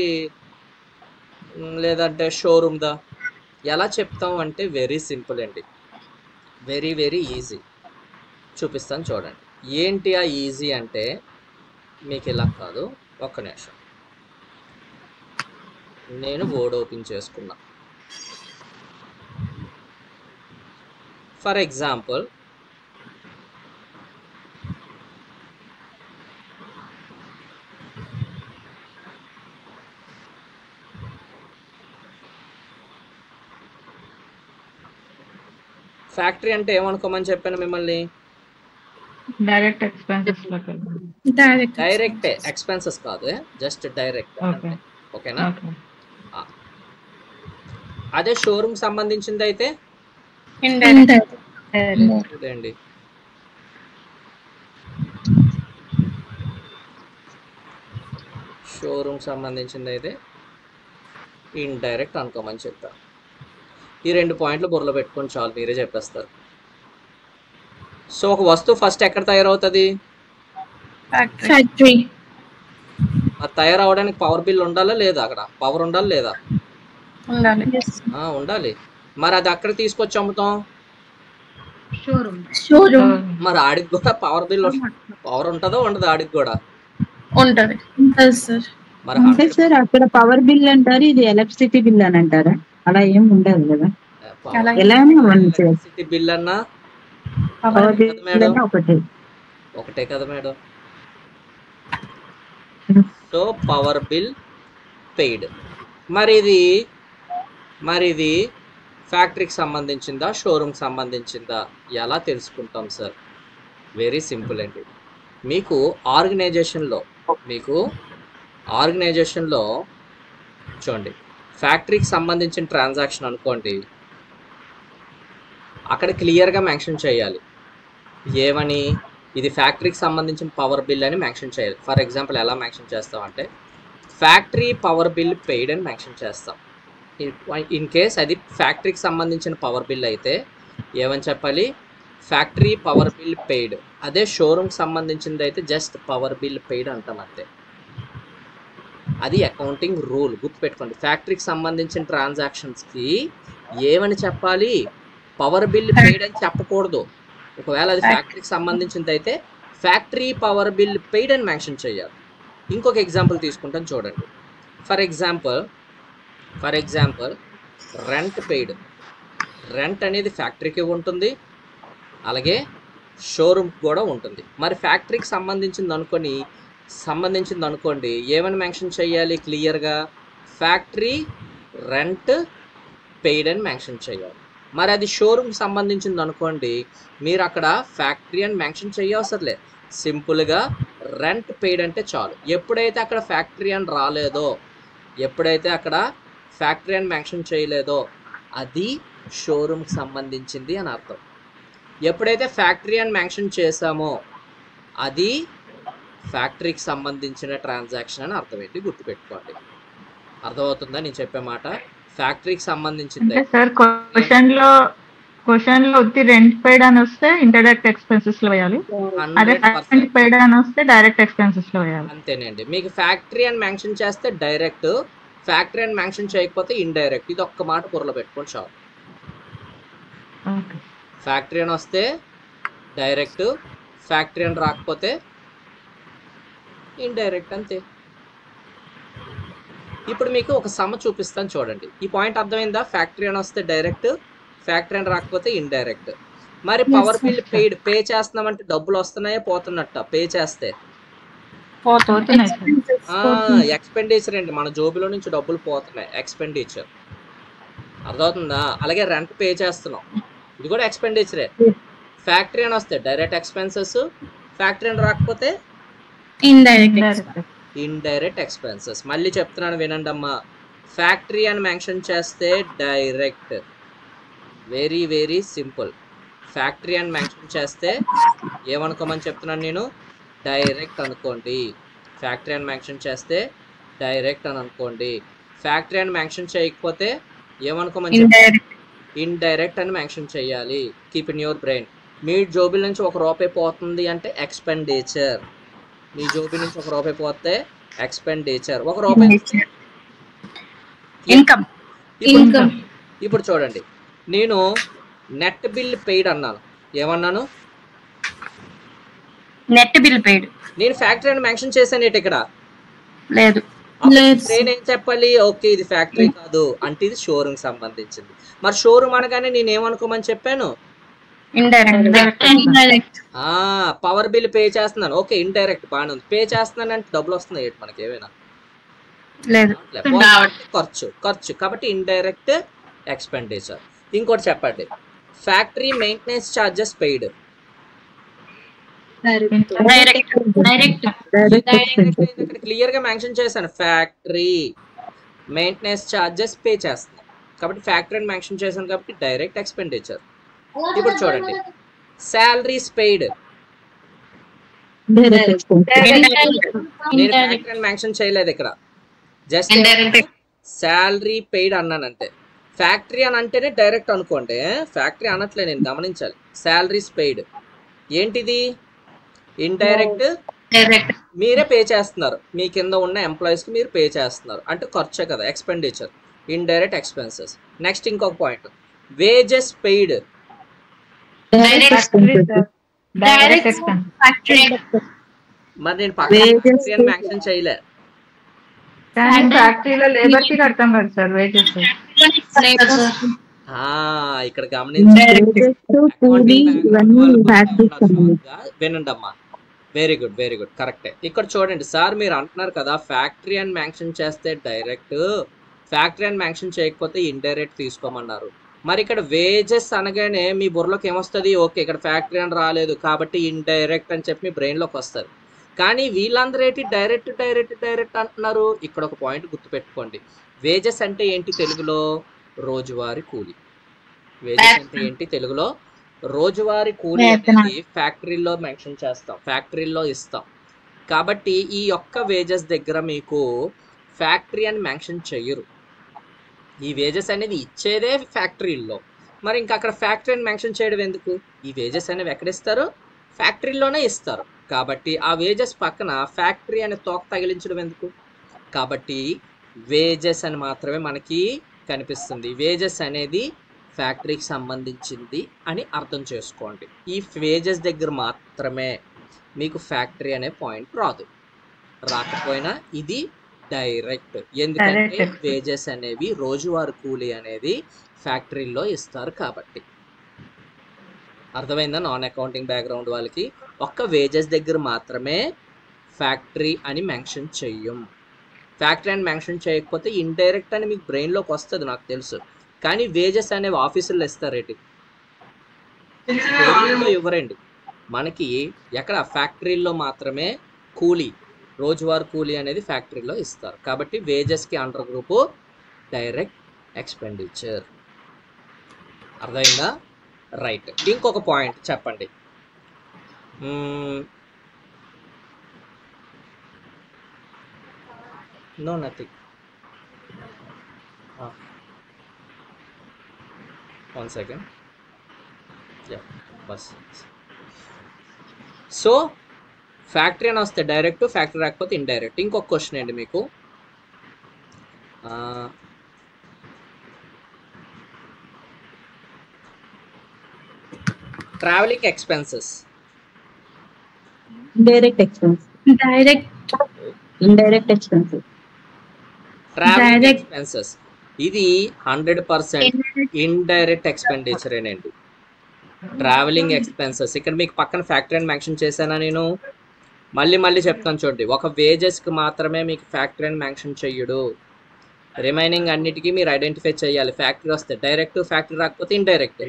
లేదంటే షోరూమ్ దా? ఎలా చెప్తాం అంటే వెరీ సింపుల్ అండి, వెరీ వెరీ ఈజీ. చూపిస్తాను చూడండి. ఏంటి ఆ ఈజీ అంటే, మీకు ఇలా కాదు, ఒక్క నిమిషం, నేను వర్డ్ ఓపెన్ చేసుకున్నా. ఫర్ ఎగ్జాంపుల్, ఫ్యాక్టరీ అంటే ఏమనుకోమని చెప్పాను మిమ్మల్ని? Direct expenses. డైరెక్ట్ ఎక్స్పెన్సెస్ కాదు, జస్ట్ డైరెక్ట్. ఓకేనా? అదే షోరూమ్ సంబంధించింది అయితే అండి, షోరూమ్ సంబంధించింది అయితే ఇండైరెక్ట్ అనుకోమని చెప్తా. ఈ 2 పాయింట్లు బుర్రలో పెట్టుకొని చాలు, మీరే చెప్పేస్తారు. సో ఒక వస్తువు ఫస్ట్ ఎక్కడ తయారవుతుంది? ఫ్యాక్టరీ. అది తయారవడానికి పవర్ బిల్ ఉండాలా లేదా? అక్కడ పవర్ ఉండాలి లేదా? ఉండాలి. మరి అది అక్కడ తీసుకొచ్చి అమ్ముతాం, షోరూమ్. మరి ఆడికి కూడా పవర్ బిల్ పవర్ ఉంటుందో ఉండదు? ఆడికి కూడా ఉంటది సార్. మరి అంటే సార్ అక్కడ పవర్ బిల్ అంటారు, ఇది ఎలక్ట్రిసిటీ బిల్ అని అంటారా? అలా ఏం ఉండదు కదా, ఎలక్ట్రిసిటీ బిల్ అన్నా ఒకటే కదా madam. So power bill paid. మరి ఇది ఫ్యాక్టరీకి సంబంధించిందా, షోరూమ్కి సంబంధించిందా? ఎలా తెలుసుకుంటాం సార్? వెరీ సింపుల్ అండి. మీకు ఆర్గనైజేషన్లో చూడండి, ఫ్యాక్టరీకి సంబంధించిన ట్రాన్సాక్షన్ అనుకోండి, అక్కడ క్లియర్గా మెన్షన్ చేయాలి. ఏమని? ఇది ఫ్యాక్టరీకి సంబంధించిన పవర్ బిల్ అని మెన్షన్ చేయాలి. ఫర్ ఎగ్జాంపుల్ ఎలా మెన్షన్ చేస్తామంటే, ఫ్యాక్టరీ పవర్ బిల్ పెయిడ్ అని మెన్షన్ చేస్తాం. ఇన్ కేస్ అది ఫ్యాక్టరీకి సంబంధించిన పవర్ బిల్ అయితే ఏమని చెప్పాలి? Factory power bill paid. అదే షోరూమ్కి సంబంధించింది అయితే జస్ట్ పవర్ బిల్ పెయిడ్ అంటాం అంతే. అది అకౌంటింగ్ రూల్, గుర్తుపెట్టుకోండి. ఫ్యాక్టరీకి సంబంధించిన ట్రాన్సాక్షన్స్కి ఏమని చెప్పాలి? పవర్ బిల్ పెయిడ్ అని చెప్పకూడదు. ఒకవేళ అది ఫ్యాక్టరీకి సంబంధించింది అయితే ఫ్యాక్టరీ పవర్ బిల్ పెయిడ్ అని మెన్షన్ చేయాలి. ఇంకొక ఎగ్జాంపుల్ తీసుకుంటాం చూడండి. For example rent paid. Rent అనేది ఫ్యాక్టరీకి ఉంటుంది, అలాగే షోరూమ్కి కూడా ఉంటుంది. మరి ఫ్యాక్టరీకి సంబంధించింది అనుకోండి, ఏమని మెన్షన్ చేయాలి? క్లియర్గా ఫ్యాక్టరీ రెంట్ పెయిడ్ అని మెన్షన్ చేయాలి. మరి అది షోరూమ్కి సంబంధించింది అనుకోండి, మీరు అక్కడ ఫ్యాక్టరీ అని మెన్షన్ చేయవసరం లేదు, సింపుల్గా రెంట్ పెయిడ్ అంటే చాలు. ఎప్పుడైతే అక్కడ ఫ్యాక్టరీ అని రాలేదో, ఎప్పుడైతే అక్కడ ఫ్యాక్టరీ అని మెన్షన్ చేయలేదో అది షోరూమ్కి సంబంధించింది అని అర్థం. ఎప్పుడైతే ఫ్యాక్టరీ అని మెన్షన్ చేసామో అది ఫ్యాక్టరీకి సంబంధించిన ట్రాన్సాక్షన్ అని అర్థం. ఏంటి గుర్తుపెట్టుకోండి. అర్థమవుతుందా నేను చెప్పే మాట? ఫ్యాక్టరీకి సంబంధించింది సార్ క్వశ్చన్ లో రెంట్ పెయిడ్ అని వస్తే ఇండైరెక్ట్ ఎక్స్పెన్సెస్ లో వేయాలి, అదే రెంట్ పెయిడ్ అని వస్తే డైరెక్ట్ ఎక్స్పెన్సెస్ లో వేయాలి. అంతేనండి. మీకు ఫ్యాక్టరీ అని మెన్షన్ చేస్తే డైరెక్ట్, ఫ్యాక్టరీ అని మెన్షన్ చేయకపోతే ఇండైరెక్ట్. ఇది ఒక్క మాట బుర్రలో పెట్టుకోండి చాలు. ఫ్యాక్టరీ అని వస్తే డైరెక్ట్, ఫ్యాక్టరీ అని రాకపోతే ఇండైరెక్ట్, అంతే. ఇప్పుడు మీకు ఒక సమ చూపిస్తాను చూడండి. ఈ పాయింట్ అర్థమైందా? ఫ్యాక్టరీ అని వస్తే డైరెక్ట్, ఫ్యాక్టరీ అని రాకపోతే ఇండైరెక్ట్. మరి పవర్ బిల్ పెయిడ్ పే చేస్తున్నామంటే డబ్బులు వస్తున్నాయా పోతున్నట్ట? పే చేస్తే ఎక్స్పెండిచర్ అండి, మన జోబులో నుంచి డబ్బులు పోతున్నాయి, ఎక్స్పెండిచర్. అర్థమవుతుందా? అలాగే రెంట్ పే చేస్తున్నాం, ఇది కూడా ఎక్స్పెండిచరే. ఫ్యాక్టరీ అని వస్తే డైరెక్ట్ ఎక్స్పెన్సెస్, ఫ్యాక్టరీ అని రాకపోతే ఇండైరెక్ట్ ఎక్స్పెన్సెస్. మళ్ళీ చెప్తున్నాను వినండి అమ్మా. ఫ్యాక్టరీ అని మెన్షన్ చేస్తే direct, very very simple. Factory అని మెన్షన్ చేస్తే ఏమనుకోమని చెప్తున్నాను నేను? డైరెక్ట్ అనుకోండి. ఫ్యాక్టరీ అని మెన్షన్ చేస్తే డైరెక్ట్ అని అనుకోండి. ఫ్యాక్టరీ అని మెన్షన్ చేయకపోతే ఏమనుకోమని చెప్తాను? ఇండైరెక్ట్ అని మెన్షన్ చేయాలి. Keep in your brain. మీ జోబుల నుంచి ₹1 పోతుంది అంటే ఎక్స్పెండిచర్. మీ జోబి నుంచి ₹1 పోతే ఎక్స్పెండిచర్. ₹1 ఇన్కమ్. ఇప్పుడు చూడండి, నేను నెట్ బిల్ పెయిడ్ అన్నాను. ఏమన్నాను? Net bill paid. నేను ఫ్యాక్టరీ అని మెన్షన్ చేశాను ఏంటి ఇక్కడ? లేదు. నేనేం చెప్పాలి? ఓకే ఇది ఫ్యాక్టరీ కాదు అంటే ఇది షోరూమ్ సంబంధించింది. మరి షోరూమ్ అనగానే నేను ఏమనుకోమని చెప్పాను? ఇండైరెక్ట్. పవర్ బిల్ పే చేస్తున్నాను, ఓకే ఇండైరెక్ట్ బాగానే ఉంది. పే చేస్తున్నాను అంటే డబ్బులు వస్తున్నాయి ఏంటి మనకి? ఏమైనా లేదు, ఖర్చు కాబట్టి ఇండైరెక్ట్ ఎక్స్పెండిచర్. ఇంకోటి చెప్పండి, factory maintenance charges paid. Clear గా మెన్షన్ చేశాను, ఫ్యాక్టరీ మెయింటెనెన్స్ ఛార్జెస్ పే చేస్తున్నాను కాబట్టి ఫ్యాక్టరీ అని మెన్షన్ చేశాను కాబట్టి డైరెక్ట్ ఎక్స్పెండిచర్. ఇప్పుడు చూడండి, శాలరీస్ పెయిడ్. నేను ఫ్యాక్టరీ అని మెన్షన్ చేయలేదు ఇక్కడ, జస్ట్ శాలరీ పెయిడ్ అన్నానంటే. ఫ్యాక్టరీ అని అంటేనే డైరెక్ట్ అనుకోండి, ఫ్యాక్టరీ అనట్లే నేను, గమనించాలి. శాలరీస్ పెయిడ్ ఏంటిది? ఇండైరెక్ట్. మీరే పే చేస్తున్నారు, మీ కింద ఉన్న ఎంప్లాయీస్ కి మీరు పే చేస్తున్నారు అంటే ఖర్చే కదా, ఎక్స్పెండిచర్, ఇండైరెక్ట్ ఎక్స్పెన్సెస్. నెక్స్ట్ ఇంకొక పాయింట్, వేజెస్ పెయిడ్. మరి నేను పక్కన మెన్షన్ చేయలే. ఇక్కడ గమనించండి, వినండి అమ్మా. వెరీ గుడ్ వెరీ గుడ్, కరెక్టే. ఇక్కడ చూడండి సార్, మీరు అంటున్నారు కదా ఫ్యాక్టరీ అని మెన్షన్ చేస్తే డైరెక్ట్, ఫ్యాక్టరీ అని మెన్షన్ చేయకపోతే ఇండైరెక్ట్ తీసుకోమన్నారు. మరి ఇక్కడ వేజెస్ అనగానే మీ బుర్రలోకి ఏమొస్తుంది? ఓకే ఇక్కడ ఫ్యాక్టరీ అని రాలేదు కాబట్టి ఇండైరెక్ట్ అని చెప్పి మీ బ్రెయిన్లోకి వస్తుంది. కానీ వీళ్ళందరూ ఏంటి డైరెక్ట్ డైరెక్ట్ డైరెక్ట్ అంటున్నారు. ఇక్కడ ఒక పాయింట్ గుర్తుపెట్టుకోండి, వేజెస్ అంటే ఏంటి తెలుగులో? రోజువారీ కూలి. వేజెస్ అంటే ఏంటి తెలుగులో? రోజువారీ కూలి అనేది ఫ్యాక్టరీలో మెన్షన్ చేస్తాం, ఫ్యాక్టరీలో ఇస్తాం. కాబట్టి ఈ యొక్క వేజెస్ దగ్గర మీకు ఫ్యాక్టరీ అని మెన్షన్ చెయ్యరు. ఈ వేజెస్ అనేది ఇచ్చేదే ఫ్యాక్టరీలో, మరి ఇంకా అక్కడ ఫ్యాక్టరీ అని మెన్షన్ చేయడం ఎందుకు? ఈ వేజెస్ అనేవి ఎక్కడ ఇస్తారు? ఫ్యాక్టరీలోనే ఇస్తారు. కాబట్టి ఆ వేజెస్ పక్కన ఫ్యాక్టరీ అనే తోక తగిలించడం ఎందుకు? కాబట్టి వేజెస్ అని మాత్రమే మనకి కనిపిస్తుంది. వేజెస్ అనేది ఫ్యాక్టరీకి సంబంధించింది అని అర్థం చేసుకోండి. ఈ వేజెస్ దగ్గర మాత్రమే మీకు ఫ్యాక్టరీ అనే పాయింట్ రాదు. రాకపోయినా ఇది డైరెక్ట్, ఎందుకంటే వేజెస్ అనేవి రోజువారీ కూలీ అనేది ఫ్యాక్టరీలో ఇస్తారు కాబట్టి. అర్థమైందా? నాన్ అకౌంటింగ్ బ్యాక్గ్రౌండ్ వాళ్ళకి ఒక్క వేజెస్ దగ్గర మాత్రమే ఫ్యాక్టరీ అని మెన్షన్ చెయ్యం. ఫ్యాక్టరీ అని మెన్షన్ చేయకపోతే ఇండైరెక్ట్ అని మీకు బ్రెయిన్లోకి వస్తుంది, నాకు తెలుసు. కానీ వేజెస్ అనేవి ఆఫీసుల్లో ఇస్తారేంటి? ఇవ్వరండి. మనకి ఎక్కడ ఫ్యాక్టరీలో మాత్రమే కూలీ, రోజువారీ కూలీ అనేది ఫ్యాక్టరీలో ఇస్తారు. కాబట్టి వేజెస్కి అండర్ గ్రూపు డైరెక్ట్ ఎక్స్పెండిచర్. అర్థమైందా? రైట్. ఇంకొక పాయింట్ చెప్పండి. No nothing. 1 second. Yeah, బస్. సో ఫ్యాక్టరీ అని వస్తే డైరెక్ట్, ఫ్యాక్టరీ రాకపోతే ఇండైరెక్ట్. ఇంకొక క్వశ్చన్ అండి మీకు, travelling expenses. Direct expense, indirect expenses. Travelling expenses ఇది 100% ఇండైరెక్ట్ ఎక్స్పెండిచర్ అండి. ట్రావెలింగ్ ఎక్స్పెన్సెస్ ఇక్కడ మీకు పక్కన ఫ్యాక్టరీ అని మెన్షన్ చేశానా? నేను మళ్ళీ చెప్తాను చూడండి. ఒక వేజెస్కి మాత్రమే మీకు ఫ్యాక్టరీ అని మెన్షన్ చెయ్యడు. రిమైనింగ్ అన్నిటికీ మీరు ఐడెంటిఫై చేయాలి. ఫ్యాక్టరీ వస్తే డైరెక్ట్, ఫ్యాక్టరీ రాకపోతే ఇండైరెక్ట్.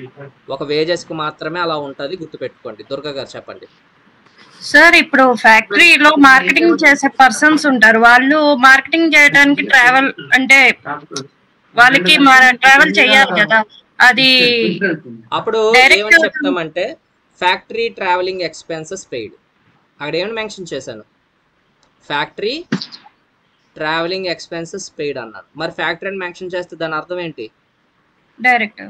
ఒక వేజెస్కి మాత్రమే అలా ఉంటుంది, గుర్తుపెట్టుకోండి. దుర్గా గారు చెప్పండి. సార్, ఇప్పుడు ఫ్యాక్టరీలో మార్కెటింగ్ చేసే పర్సన్స్ ఉంటారు. వాళ్ళు మార్కెటింగ్ చేయడానికి ట్రావెల్ అంటే వాళ్ళకి ట్రావెల్ చేయాలి కదా, అది అప్పుడు ఏమని చెప్తామంటే ఫ్యాక్టరీ ట్రావెలింగ్ ఎక్స్పెన్సెస్ పెయిడ్. అక్కడ ఏమని మెన్షన్ చేశాను? ఫ్యాక్టరీ ట్రావెలింగ్ ఎక్స్పెన్సెస్ పెయిడ్ అన్నాను. మరి ఫ్యాక్టరీ అని మెన్షన్ చేస్తే దాని అర్థం ఏంటి? డైరెక్ట్.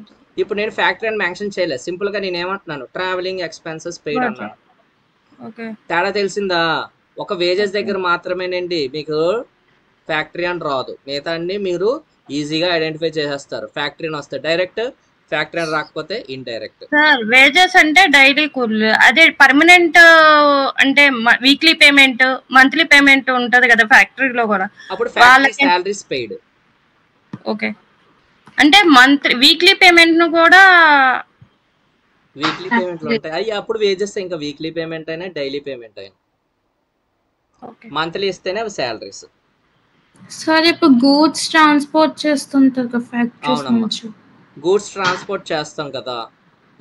ఇప్పుడు నేను ఫ్యాక్టరీ అని మెన్షన్ చేయలేదు, సింపుల్ గా నేను ఏమంటున్నాను? ట్రావెలింగ్ ఎక్స్పెన్సెస్ పెయిడ్ అన్నాను. తేడా తెలిసిందా? ఒక వేజెస్ దగ్గర మాత్రమేనండి మీకు ఫ్యాక్టరీ అని రాదు, మిగతా అన్ని మీరు ఈజీగా ఐడెంటిఫై చేసేస్తారు. ఫ్యాక్టరీ అని వస్తే డైరెక్ట్, ఫ్యాక్టరీ అని రాకపోతే ఇండైరెక్ట్. సార్, వేజెస్ అంటే డైలీ కూలీ, అదే పర్మనెంట్ అంటే వీక్లీ పేమెంట్, మంత్లీ పేమెంట్ ఉంటది కదా ఫ్యాక్టరీలో కూడా. అప్పుడు ఫ్యాక్టరీ సాలరీస్ పెయిడ్. ఓకే, అంటే వీక్లీ పేమెంట్ ను కూడా వీక్లీ పేమెంట్లు ఉంటాయి. అయ్యి అప్పుడు వేజెస్ ఇంకా వీక్లీ పేమెంట్ అయినా డైలీ పేమెంట్ అయినా మంత్లీ ఇస్తేనే అవి సాలరీస్. సార్, ఇప్పుడు గూడ్స్ ట్రాన్స్పోర్ట్ చేస్తుంటారు కదా ఫ్యాక్టరీస్ నుంచి. గూడ్స్ ట్రాన్స్పోర్ట్ చేస్తాం కదా,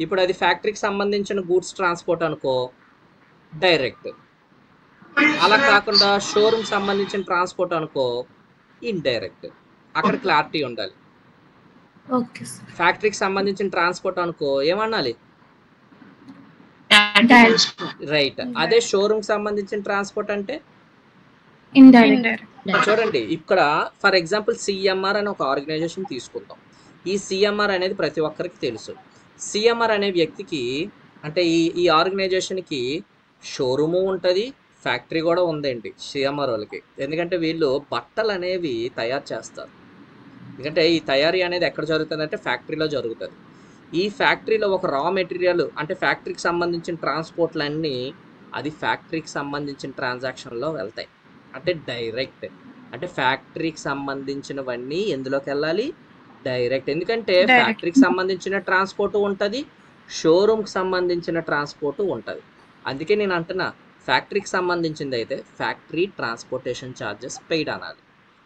ఇప్పుడు అది ఫ్యాక్టరీకి సంబంధించిన గూడ్స్ ట్రాన్స్పోర్ట్ అనుకో డైరెక్ట్. అలా కాకుండా షోరూమ్ సంబంధించిన ట్రాన్స్పోర్ట్ అనుకో ఇండైరెక్ట్. అక్కడ క్లారిటీ ఉండాలి. Okay sir. ఫ్యాక్టరీకి సంబంధించిన ట్రాన్స్పోర్ట్ అనుకో ఏమనాలి? రైట్. అదే షోరూమ్ సంబంధించిన ట్రాన్స్పోర్ట్ అంటే ఇండైరెక్ట్. చూడండి, ఇక్కడ ఫర్ ఎగ్జాంపుల్ సిఎంఆర్ అనే ఒక ఆర్గనైజేషన్ తీసుకుందాం. ఈ సిఎంఆర్ అనేది ప్రతి ఒక్కరికి తెలుసు. సిఎంఆర్ అనే వ్యక్తికి అంటే ఈ ఆర్గనైజేషన్కి షోరూము ఉంటుంది, ఫ్యాక్టరీ కూడా ఉందండి సిఎంఆర్ వాళ్ళకి. ఎందుకంటే వీళ్ళు బట్టలు అనేవి తయారు చేస్తారు. ఎందుకంటే ఈ తయారీ అనేది ఎక్కడ జరుగుతుంది అంటే ఫ్యాక్టరీలో జరుగుతుంది. ఈ ఫ్యాక్టరీలో ఒక రా మెటీరియల్ అంటే ఫ్యాక్టరీకి సంబంధించిన ట్రాన్స్పోర్ట్లు అన్నీ అది ఫ్యాక్టరీకి సంబంధించిన ట్రాన్సాక్షన్లో వెళ్తాయి. అంటే డైరెక్ట్. అంటే ఫ్యాక్టరీకి సంబంధించినవన్నీ ఎందులోకి వెళ్ళాలి? డైరెక్ట్. ఎందుకంటే ఫ్యాక్టరీకి సంబంధించిన ట్రాన్స్పోర్ట్ ఉంటుంది, షోరూమ్కి సంబంధించిన ట్రాన్స్పోర్ట్ ఉంటుంది. అందుకే నేను అంటున్నా ఫ్యాక్టరీకి సంబంధించింది అయితే ఫ్యాక్టరీ ట్రాన్స్పోర్టేషన్ ఛార్జెస్ పెయిడ్ అనాలి.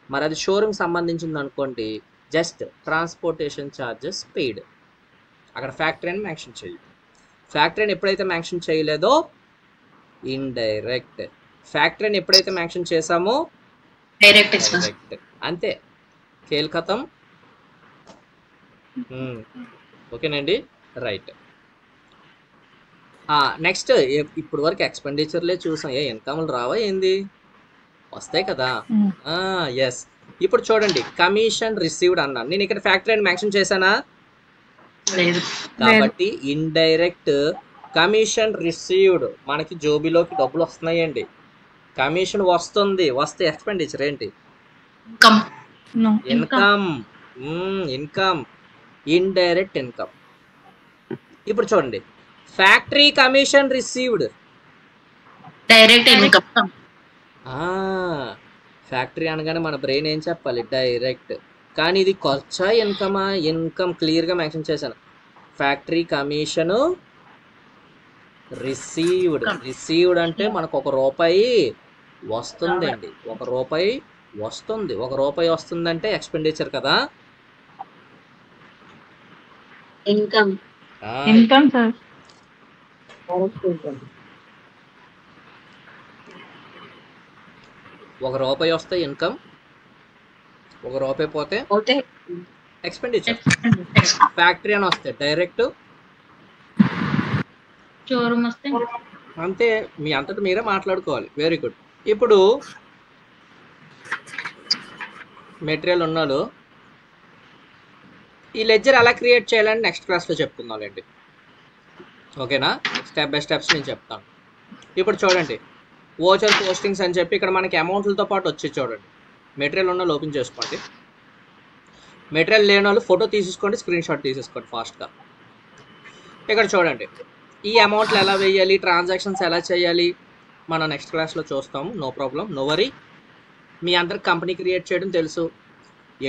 మరి అది షోరూమ్కి సంబంధించింది అనుకోండి జస్ట్ ట్రాన్స్పోర్టేషన్ ఛార్జెస్ పెయిడ్. అక్కడ ఫ్యాక్టరీ అని మెన్షన్ చేయి. ఫ్యాక్టరీని ఎప్పుడైతే మెన్షన్ చేయలేదో ఇండైరెక్ట్. ఫ్యాక్టరీని ఎప్పుడైతే మెన్షన్ చేసామో డైరెక్ట్. అంతే, కేల్ ఖతం. ఓకేనండి, రైట్. నెక్స్ట్ ఇప్పుడు వరకు ఎక్స్పెండిచర్లే చూసాం. ఇన్కమ్లు రావా ఏంది? వస్తాయి కదా. ఎస్, ఇప్పుడు చూడండి కమిషన్ రిసీవ్డ్ అన్నాను, నేను ఇక్కడ ఫ్యాక్టరీ అని మెన్షన్ చేశానా? లేదు. కాబట్టి ఇండైరెక్ట్ కమిషన్ రిసీవ్డ్, మనకి జోబీలోకి డబ్బులు వస్తున్నాయండి, కమిషన్ వస్తే ఎక్స్పెండిచర్ ఏంటి? ఇన్కమ్. Income, indirect income. ఇప్పుడు చూడండి factory commission received direct income. Factory అనగానే మన బ్రెయిన్ ఏం చెప్పాలి? డైరెక్ట్. కానీ ఇది ఖర్చా ఇన్కమా? ఇన్కమ్ క్లియర్గా మెన్షన్ చేశాను. ఫ్యాక్టరీ కమిషను రిసీవ్డ్ అంటే మనకు ₹1 వస్తుందండి, ₹1 వస్తుంది. ₹1 వస్తుందంటే ఎక్స్పెండిచర్ కదా. ఇన్కమ్. Income sir. ₹1 వస్తే ఇన్కమ్, ₹1 పోతే ఎక్స్పెండిచర్. ఫ్యాక్టరీ అని వస్తే డైరెక్ట్, షోరూమ్ వస్తే అంతే. మీ అంతటా మీరే మాట్లాడుకోవాలి. Very good. ఇప్పుడు మెటీరియల్ ఉన్నాడు, ఈ లెడ్జర్ ఎలా క్రియేట్ చేయాలని నెక్స్ట్ క్లాస్లో చెప్పుకుందాంలేండి. ఓకేనా? స్టెప్ బై స్టెప్స్ నేను చెప్తాను. ఇప్పుడు చూడండి ఓచర్ పోస్టింగ్స్ అని చెప్పి ఇక్కడ మనకి అమౌంట్లతో పాటు వచ్చి చూడండి. మెటీరియల్ ఉన్న ఓపెన్ చేసుకోండి, మెటీరియల్ లేని వాళ్ళు ఫోటో తీసేసుకోండి, స్క్రీన్ షాట్ తీసేసుకోండి ఫాస్ట్గా. ఇక్కడ చూడండి ఈ అమౌంట్లు ఎలా వేయాలి, ట్రాన్సాక్షన్స్ ఎలా చేయాలి మనం నెక్స్ట్ క్లాస్లో చూస్తాము. No problem, no worry. మీ అందరికి కంపెనీ క్రియేట్ చేయడం తెలుసు,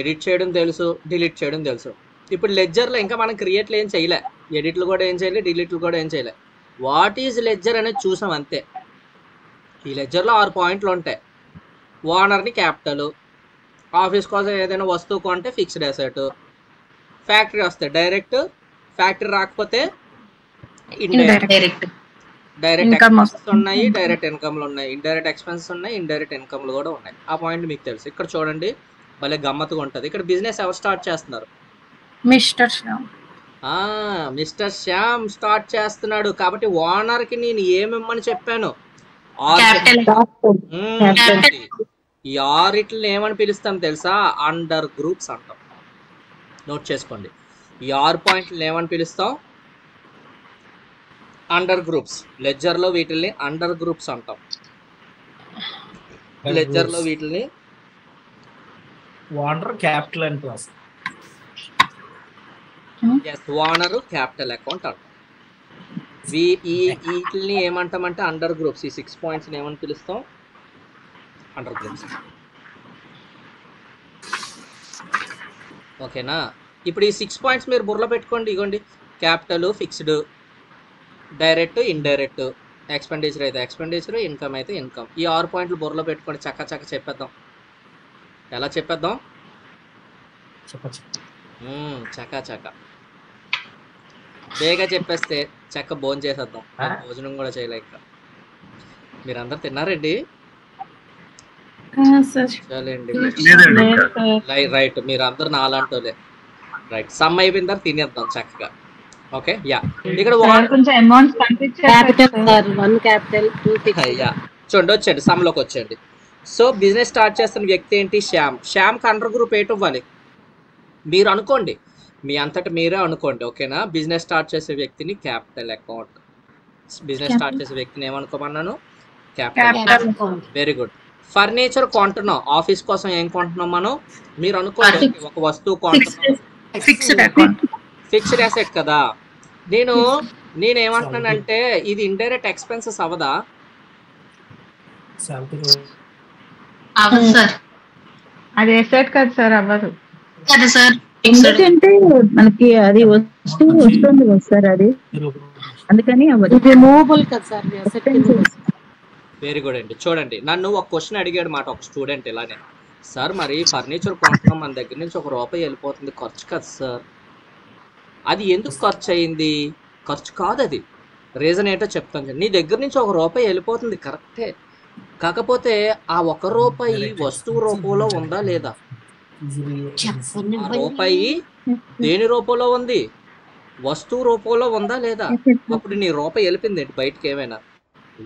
ఎడిట్ చేయడం తెలుసు, డిలీట్ చేయడం తెలుసు. ఇప్పుడు లెడ్జర్లో ఇంకా మనం క్రియేట్లు ఏం చేయలే, ఎడిట్లు కూడా ఏం చేయలే, డిలీట్లు కూడా ఏం చేయలే. వాట్ ఈజ్ లెడ్జర్ అనేది చూసాం అంతే. ఈ లెడ్జర్లో 6 పాయింట్లు ఉంటాయి. ఓనర్ని క్యాపిటల్, ఆఫీస్ కోసం ఏదైనా వస్తువు కొంటే ఫిక్స్డ్ అసెట్, ఫ్యాక్టరీ వస్తే డైరెక్ట్, ఫ్యాక్టరీ రాకపోతే ఇండైరెక్ట్. డైరెక్ట్ ఎక్స్పెన్సెస్ ఉన్నాయి, డైరెక్ట్ ఇన్కమ్లు ఉన్నాయి, ఇండైరెక్ట్ ఎక్స్పెన్సెస్ ఉన్నాయి, ఇండైరెక్ట్ ఇన్కమ్లు కూడా ఉన్నాయి. ఆ పాయింట్ మీకు తెలుసు. ఇక్కడ చూడండి భలే గమ్మత్తుగా ఉంటుంది. ఇక్కడ బిజినెస్ ఎవరు స్టార్ట్ చేస్తున్నారు? Mister Shyam. Mister Shyam start చేస్తున్నాడు. కాబట్టి ఓనర్కి నేను ఏమిమ్మని చెప్పాను? ఈ ఆరిట్లను ఏమని పిలుస్తాం తెలుసా? అండర్ గ్రూప్స్ అంటాం. నోట్ చేసుకోండి. ఈ 6 పాయింట్లు ఏమని పిలుస్తాం? Under groups. లెడ్జర్లో వీటిల్ని అండర్ గ్రూప్స్ అంటాం. లెడ్జర్లో వీటిల్ని ఓనర్ క్యాపిటల్ అంటే ఓనర్ క్యాపిటల్ అకౌంట్ అంటాం. వీటిని ఏమంటామంటే అండర్ గ్రూప్స్. ఈ 6 పాయింట్స్ ఏమని పిలుస్తాం? Under groups. ఓకేనా? ఇప్పుడు ఈ 6 పాయింట్స్ మీరు బుర్రలో పెట్టుకోండి. ఇగోండి capital, fixed, direct, indirect, expenditure అయితే ఎక్స్పెండిచర్, ఇన్కమ్ అయితే ఇన్కమ్. ఈ 6 పాయింట్లు బుర్రలో పెట్టుకోండి. చక్క చెప్పేద్దాం. ఎలా చెప్పేద్దాం? చక్క బేగా చెప్పేస్తే చక్క భోజనం చేసేద్దాం. భోజనం కూడా చేయలే ఇంకా. మీరందరు తిన్నారండి? రైట్, మీరు అందరు నాలంటోలే. రైట్, సమ్ అయిపోయిన తర్వాత తినేద్దాం చక్కగా. Okay, yeah. ఇక్కడ చూడండి, వచ్చండి సమ్లోకి వచ్చండి. సో బిజినెస్ స్టార్ట్ చేస్తున్న వ్యక్తి ఏంటి? శ్యామ్. శ్యామ్కి అండర్ గ్రూప్ ఏంటి ఇవ్వాలి? మీరు అనుకోండి, మీ అంతటా మీరే అనుకోండి. ఓకేనా? బిజినెస్ స్టార్ట్ చేసే వ్యక్తిని క్యాపిటల్ అకౌంట్. బిజినెస్ స్టార్ట్ చేసే వ్యక్తిని ఏమనుకోమన్నాను? క్యాపిటల్. Very good. ఫర్నిచర్ కొంటున్నాం, ఆఫీస్ కోసం ఏం కొంటున్నాం మనం? మీరు అనుకోండి, ఒక వస్తువు కొంటున్నాం, ఫిక్స్డ్ అసెట్ కదా. నేనేమంటున్నానంటే ఇది ఇండైరెక్ట్ ఎక్స్పెన్సెస్ అవదా? అది అసెట్ కదా సార్, అవ్వదు సార్. ఎందుకంటే మనకి అది వస్తుంది కదా సార్, అది అందుకని రిమూవబుల్ కదా సార్. వెరీ గుడ్ అండి. చూడండి, నన్ను ఒక క్వశ్చన్ అడిగాడు మాట ఒక స్టూడెంట్ ఇలానే, సార్ మరి ఫర్నిచర్ కొంటున్నాం, మన దగ్గర నుంచి ₹1 వెళ్ళిపోతుంది, ఖర్చు కదా సార్, అది ఎందుకు ఖర్చు అయింది? ఖర్చు కాదు, అది రీజన్ ఏంటో చెప్తాను. నీ దగ్గర నుంచి ₹1 వెళ్ళిపోతుంది కరెక్టే, కాకపోతే ఆ ₹1 వస్తువు రూపంలో ఉందా లేదా? రూపాయి దేని రూపంలో ఉంది? వస్తువు రూపంలో ఉందా లేదా? అప్పుడు నీ ₹1 వెళ్ళిపోయింది ఏంటి బయటకి? ఏమైనా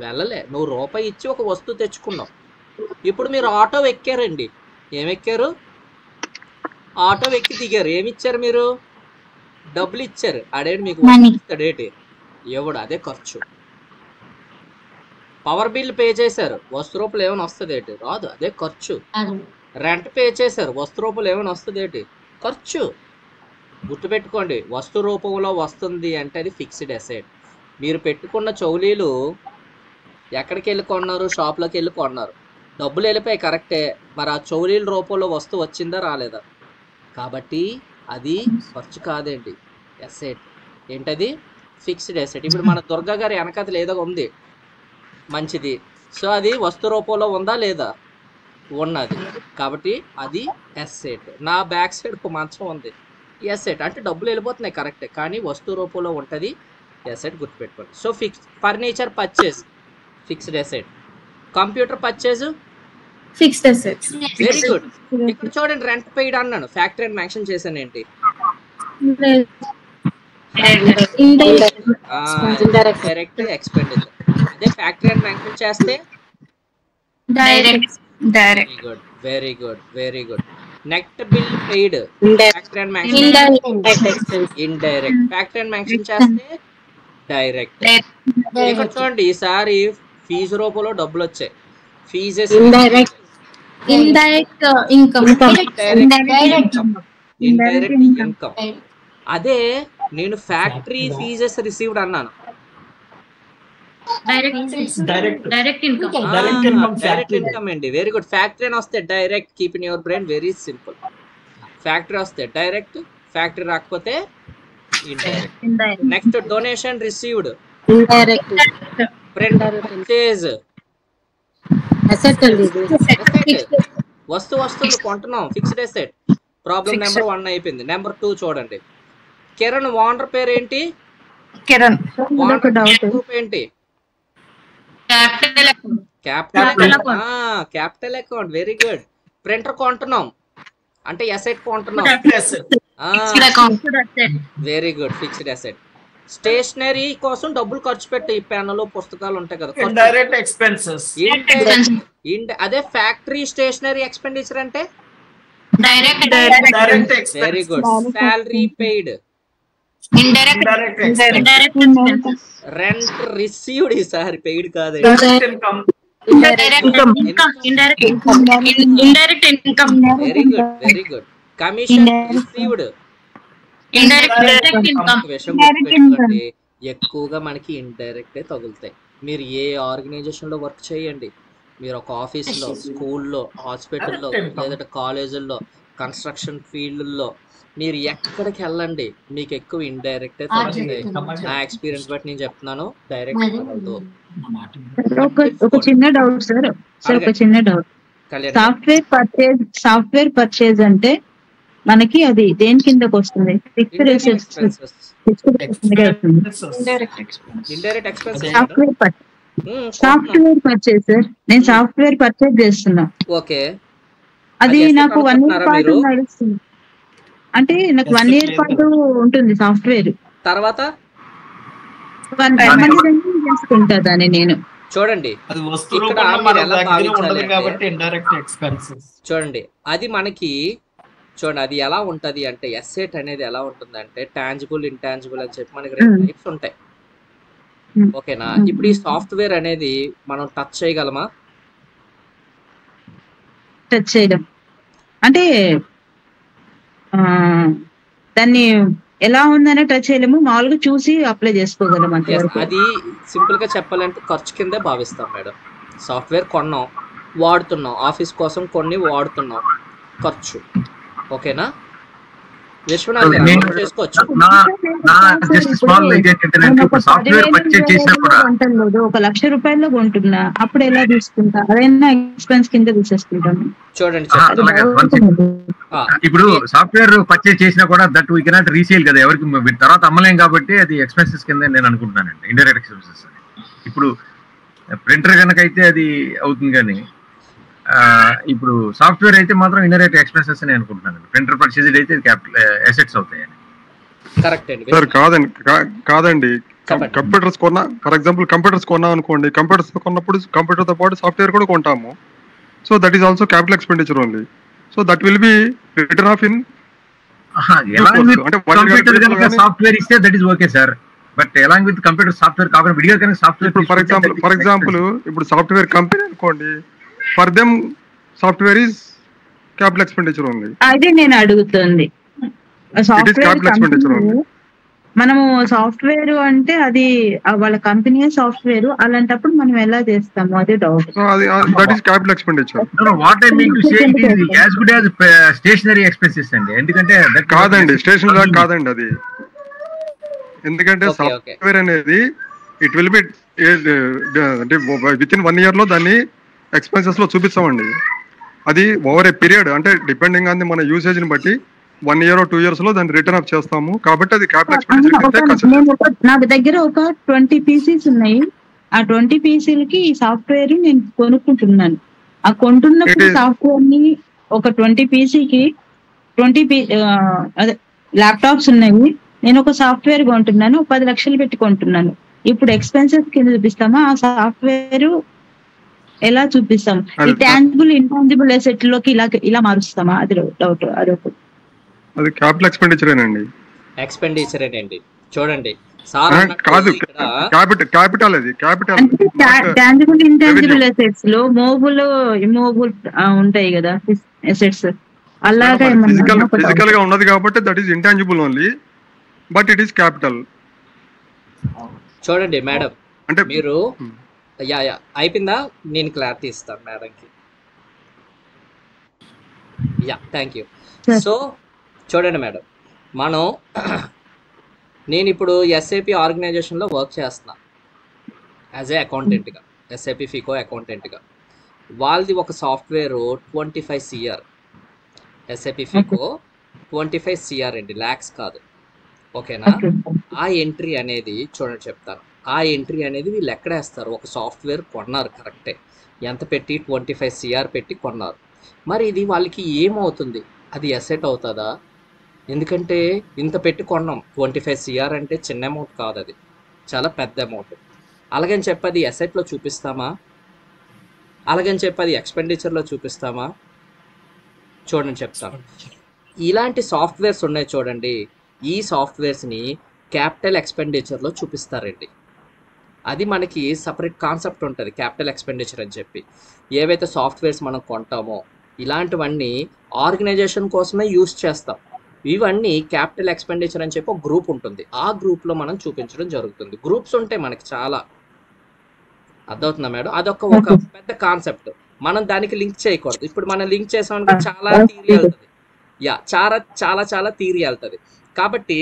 వెళ్ళలే. నువ్వు ₹1 ఇచ్చి ఒక వస్తువు తెచ్చుకున్నావు. ఇప్పుడు మీరు ఆటో ఎక్కారండి, ఏమెక్కారు? ఆటో ఎక్కి దిగారు, ఏమి ఇచ్చారు మీరు? డబ్బులు ఇచ్చారు. ఆడేంటి మీకు ఇస్తాడేటి? ఎవడు? అదే ఖర్చు. పవర్ బిల్ పే చేశారు, వస్తు రూపాయలు ఏమైనా వస్తుంది ఏంటి? రాదు, అదే ఖర్చు. రెంట్ పే చేశారు, వస్తు రూపాయలు ఏమైనా వస్తుంది ఏంటి? ఖర్చు. గుర్తుపెట్టుకోండి, వస్తు రూపంలో వస్తుంది అంటే అది ఫిక్స్డ్ అసెట్. మీరు పెట్టుకున్న చౌలీలు ఎక్కడికి వెళ్ళి కొన్నారు? షాప్లోకి వెళ్ళి కొన్నారు, డబ్బులు వెళ్ళిపోయి కరెక్టే, మరి ఆ చౌలీల రూపంలో వస్తువు వచ్చిందా రాలేదా? కాబట్టి అది ఖర్చు కాదేంటి, అసెట్. ఏంటది? Fixed asset. ఇప్పుడు మన దుర్గా గారి వెనకతలు ఏదో ఉంది మంచిది, సో అది వస్తు రూపంలో ఉందా లేదా? ఉన్నది, కాబట్టి అది అసెట్. నా బ్యాక్ సైడ్ ఒక మంచం ఉంది, అసెట్. అంటే డబ్బులు వెళ్ళిపోతున్నాయి కరెక్టే, కానీ వస్తు రూపంలో ఉంటుంది, అసెట్. గుర్తుపెట్టుకోండి. So furniture purchase fixed asset. Computer purchase fixed assets. Very good. ఇక్కడ చూడండి, రెంట్ పెయిడ్ అన్నాను, ఫ్యాక్టరీ అని మెన్షన్ చేశాను. ఏంటి? Direct expenditure. అదే ఫ్యాక్టరీ అని మెన్షన్ చేస్తే direct. Very good, very good, very good. Net bill paid factory అని మెన్షన్ ఇండైరెక్ట్. ఫ్యాక్టరీ అని మెన్షన్ చేస్తే డైరెక్ట్. ఇక్కడ చూడండి, ఈసారి ఫీజు రూపంలో డబ్బులు వచ్చాయి, fees indirect income. Indirect income. అదే నేను ఫ్యాక్టరీ ఫీజెస్ రిసీవ్డ్ అన్నాను, డైరెక్ట్ ఇన్కమ్. డైరెక్ట్ ఇన్కమ్ అండి. Very good. ఫ్యాక్టరీ అని వస్తే direct. Keep in your brain, very simple. Factory వస్తే డైరెక్ట్, ఫ్యాక్టరీ రాకపోతే indirect. Next donation received indirect. Purchase వస్తువులు కొంటున్నాం, ఫిక్స్డ్ అసెట్. ప్రాబ్లం నెంబర్ 1 అయిపోయింది. నెంబర్ 2 చూడండి. కిరణ్ ఓనర్ పేరు ఏంటి? కిరణ్. గ్రూప్ ఏంటి? Capital account. Very good. Printer కొంటున్నాం అంటే అసెట్ కొంటున్నాం. Very good, fixed asset. Stationery కోసం డబ్బులు ఖర్చు పెట్టే ఈ పెన్నులు పుస్తకాలు ఉంటాయి కదా, ఇండైరెక్ట్ ఎక్స్పెన్సెస్. అదే ఫ్యాక్టరీ స్టేషనరీ ఎక్స్పెండిచర్ అంటే direct expenses. Very good. Salary paid indirect rent received. ఈసారి పెయిడ్ కాదు, indirect income. Very good, very good. Commission received. విషయం గుర్తుపెట్టుకోండి, ఎక్కువగా మనకి ఇండైరెక్ట్ తగులుతాయి. మీరు ఏ ఆర్గనైజేషన్ లో వర్క్ చేయండి, మీరు ఒక ఆఫీస్లో, స్కూల్లో, హాస్పిటల్లో, లేదంటే కాలేజీల్లో, కన్స్ట్రక్షన్ ఫీల్డ్లో, మీరు ఎక్కడికి వెళ్ళండి మీకు ఎక్కువ ఇండైరెక్ట్ తగులుతాయి. నా ఎక్స్పీరియన్స్ బట్టి నేను చెప్తున్నాను, డైరెక్ట్ తగలదు. ఒక చిన్న డౌట్ సార్, ఒక చిన్న డౌట్. సాఫ్ట్వేర్ పర్చేజ్ అంటే మనకి అది దేని కిందకి వస్తుంది? Fixed assets. Indirect expense. Software purchase sir, నేను సాఫ్ట్వేర్ పర్చేజ్ చేస్తున్నా. ఓకే, అది నాకు 1 year పాటు నడుస్తుంది. అంటే నాకు 1 year పాటు ఉంటుంది సాఫ్ట్వేర్. తర్వాత చేసుకుంటా దాన్ని నేను. చూడండి, చూడండి అది మనకి చూడండి అది ఎలా ఉంటది అంటే, అసెట్ అనేది ఎలా ఉంటుందంటే టాంజిబుల్, ఇంటాంజిబుల్ అని చెప్పి మనకి 2 టైప్స్ ఉంటాయి. ఓకేనా? ఇప్పుడు ఈ సాఫ్ట్వేర్ అనేది మనం టచ్ చేయగలమా? టచ్ చేయడం అంటే దాన్ని ఎలా ఉందనే టచ్ చేయలేము, మామూలుగా చూసి అప్లై చేసుకోగలం అంతే. అది సింపుల్ గా చెప్పాలంటే ఖర్చు కిందే భావిస్తాం మేడం. సాఫ్ట్వేర్ కొన్నాం, వాడుతున్నాం, ఆఫీస్ కోసం కొన్ని వాడుతున్నాం, ఖర్చు. ఓకేనా? విశ్వనాథ్ గారు చేసుకోవచ్చు. ఒక 1,00,000 రూపాయల్లో కొంటున్నా, అప్పుడు ఎలా తీసుకుంటా? అదైనా ఎక్స్పెన్స్ కింద తీసేసుకుంటాను. చూడండి, ఇప్పుడు సాఫ్ట్వేర్ పర్చేజ్ చేసినా కూడా దట్ వీ కెనాట్ రీసేల్ కదా, ఎవరికి తర్వాత అమ్మలేం, కాబట్టి అది ఎక్స్పెన్సెస్ కింద నేను అనుకుంటున్నానండి, ఇండైరెక్ట్ ఎక్స్పెన్సెస్. ఇప్పుడు ప్రింటర్ కనుక అయితే అది అవుతుంది, కానీ ఇప్పుడు సాఫ్ట్వేర్ అయితే మాత్రం ఇండైరెక్ట్ ఎక్స్పెన్సెస్ అని అనుకుంటున్నాను. ప్రింటర్ పర్చేజ్ అయితే అసెట్స్ అవుతాయని. కరెక్ట్ అండి సార్. కాదండి కంప్యూటర్స్ కొన్నా, ఫర్ ఎగ్జాంపుల్ కంప్యూటర్స్ కొన్నాం అనుకోండి, కంప్యూటర్స్ కొన్నప్పుడు కంప్యూటర్ తో పాటు సాఫ్ట్వేర్ కూడా కొంటాము. So that is also capital expenditure only. So that will be return off in along with అంటే కంప్యూటర్ కనుక సాఫ్ట్వేర్ ఇస్తే that is okay sir. But along with computer software కాకుండా విడిగా కనుక సాఫ్ట్వేర్ ఫర్ ఎగ్జాంపుల్ ఇప్పుడు software company అనుకోండి, for them software is capital expenditure ఉంది. అదే నేను అడుగుతుంది. మనము సాఫ్ట్వేర్ అంటే అది వాళ్ళ కంపెనీ సాఫ్ట్వేర్, అలాంటప్పుడు మనం ఎలా చేస్తాము అదే doubt. That is capital expenditure. What I mean to say it is as good as stationery expenses అండి. ఎందుకంటే కాదండి, స్టేషనరీ కాదండి అది. ఎందుకంటే సాఫ్ట్వేర్ అనేది ఇట్ విల్ బి అంటే విత్ ఇన్ 1 year లో దాన్ని ఎక్స్పెన్సెస్ లో చూపిస్తామండి. అది ఓవర్ ఏ పీరియడ్ అంటే డిపెండింగ్ ఆన్ ది మన యూసేజ్ ని బట్టి 1 year or 2 years లో దాన్ని రిటర్న్ అప్ చేస్తాము. కాబట్టి అది క్యాపిటల్ ఎక్స్పెండిచర్. నాకు దగ్గర ఒక 20 పీసీస్ ఉన్నాయి. ఆ 20 పీసీలకి ఈ సాఫ్ట్వేర్ నేను కొనుక్కుంటున్నాను. ఆ కొంటున్నప్పుడు సాఫ్ట్వేర్ ని ఒక 20 పీసీకి 20 అదే ల్యాప్టాప్స్ ఉన్నాయి. నేను ఒక సాఫ్ట్వేర్ కొంటున్నాను, 10 లక్షలు పెట్టి కొంటున్నాను. ఇప్పుడు ఎక్స్పెన్సెస్ కింద చూపిస్తామా ఆ సాఫ్ట్వేర్ ఎలా చూపిస్తాం? ఈ టాంజిబుల్ ఇంటాంజిబుల్ అసెట్ లోకి ఇలా మారుస్తామా? అది డౌట్. అదొకటి. అది క్యాపిటల్ ఎక్స్పెండిచరేనండి. ఎక్స్పెండిచరేనండి. చూడండి సార్ కాదు, క్యాపిటల్ అది క్యాపిటల్. టాంజిబుల్ ఇంటాంజిబుల్ అసెట్స్ లో మోబుల్ ఇమోబుల్ ఉంటాయి కదా అసెట్స్, అలాగే ఫిజికల్ గా ఉన్నది కాబట్టి that is intangible only, but it is capital. చూడండి మేడం, అంటే మీరు అయిపోయిందా? నేను క్లారిటీ ఇస్తాను మేడంకి. Thank you. సో చూడండి మేడం, నేను ఇప్పుడు ఎస్ఏపి ఆర్గనైజేషన్లో వర్క్ చేస్తున్నా యాజ్ ఏ అకౌంటెంట్గా, ఎస్ఏపి ఫికో అకౌంటెంట్గా. వాళ్ళది ఒక software 25 CR, SAP Fico 25 CR అండి, ల్యాక్స్ కాదు. ఓకేనా? ఆ ఎంట్రీ అనేది చూడండి చెప్తాను. ఆ ఎంట్రీ అనేది వీళ్ళు ఎక్కడేస్తారు? ఒక సాఫ్ట్వేర్ కొన్నారు, కరెక్టే, ఎంత పెట్టి 25 CR పెట్టి కొన్నారు. మరి ఇది వాళ్ళకి ఏమవుతుంది? అది అసెట్ అవుతుందా? ఎందుకంటే ఇంత పెట్టి కొన్నాం. 25 CR అంటే చిన్న అమౌంట్ కాదు, అది చాలా పెద్ద అమౌంట్. అలాగని చెప్పి అది అసెట్లో చూపిస్తామా? అలాగని చెప్పి అది ఎక్స్పెండిచర్లో చూపిస్తామా? చూడండి చెప్తాను. ఇలాంటి సాఫ్ట్వేర్స్ ఉన్నాయి చూడండి, ఈ సాఫ్ట్వేర్స్ని క్యాపిటల్ ఎక్స్పెండిచర్లో చూపిస్తారండి. అది మనకి సపరేట్ కాన్సెప్ట్ ఉంటుంది, క్యాపిటల్ ఎక్స్పెండిచర్ అని చెప్పి. ఏవైతే సాఫ్ట్వేర్స్ మనం కొంటామో ఇలాంటివన్నీ ఆర్గనైజేషన్ కోసమే యూస్ చేస్తాం. ఇవన్నీ క్యాపిటల్ ఎక్స్పెండిచర్ అని చెప్పి ఒక గ్రూప్ ఉంటుంది, ఆ గ్రూప్లో మనం చూపించడం జరుగుతుంది. గ్రూప్స్ ఉంటాయి మనకి చాలా, అర్థమవుతుందా మేడం? అదొక పెద్ద కాన్సెప్ట్. మనం దానికి లింక్ చేయకూడదు. ఇప్పుడు మనం లింక్ చేసామంటే చాలా థియరీ వెళ్తుంది. చాలా థియరీ వెళ్తుంది. కాబట్టి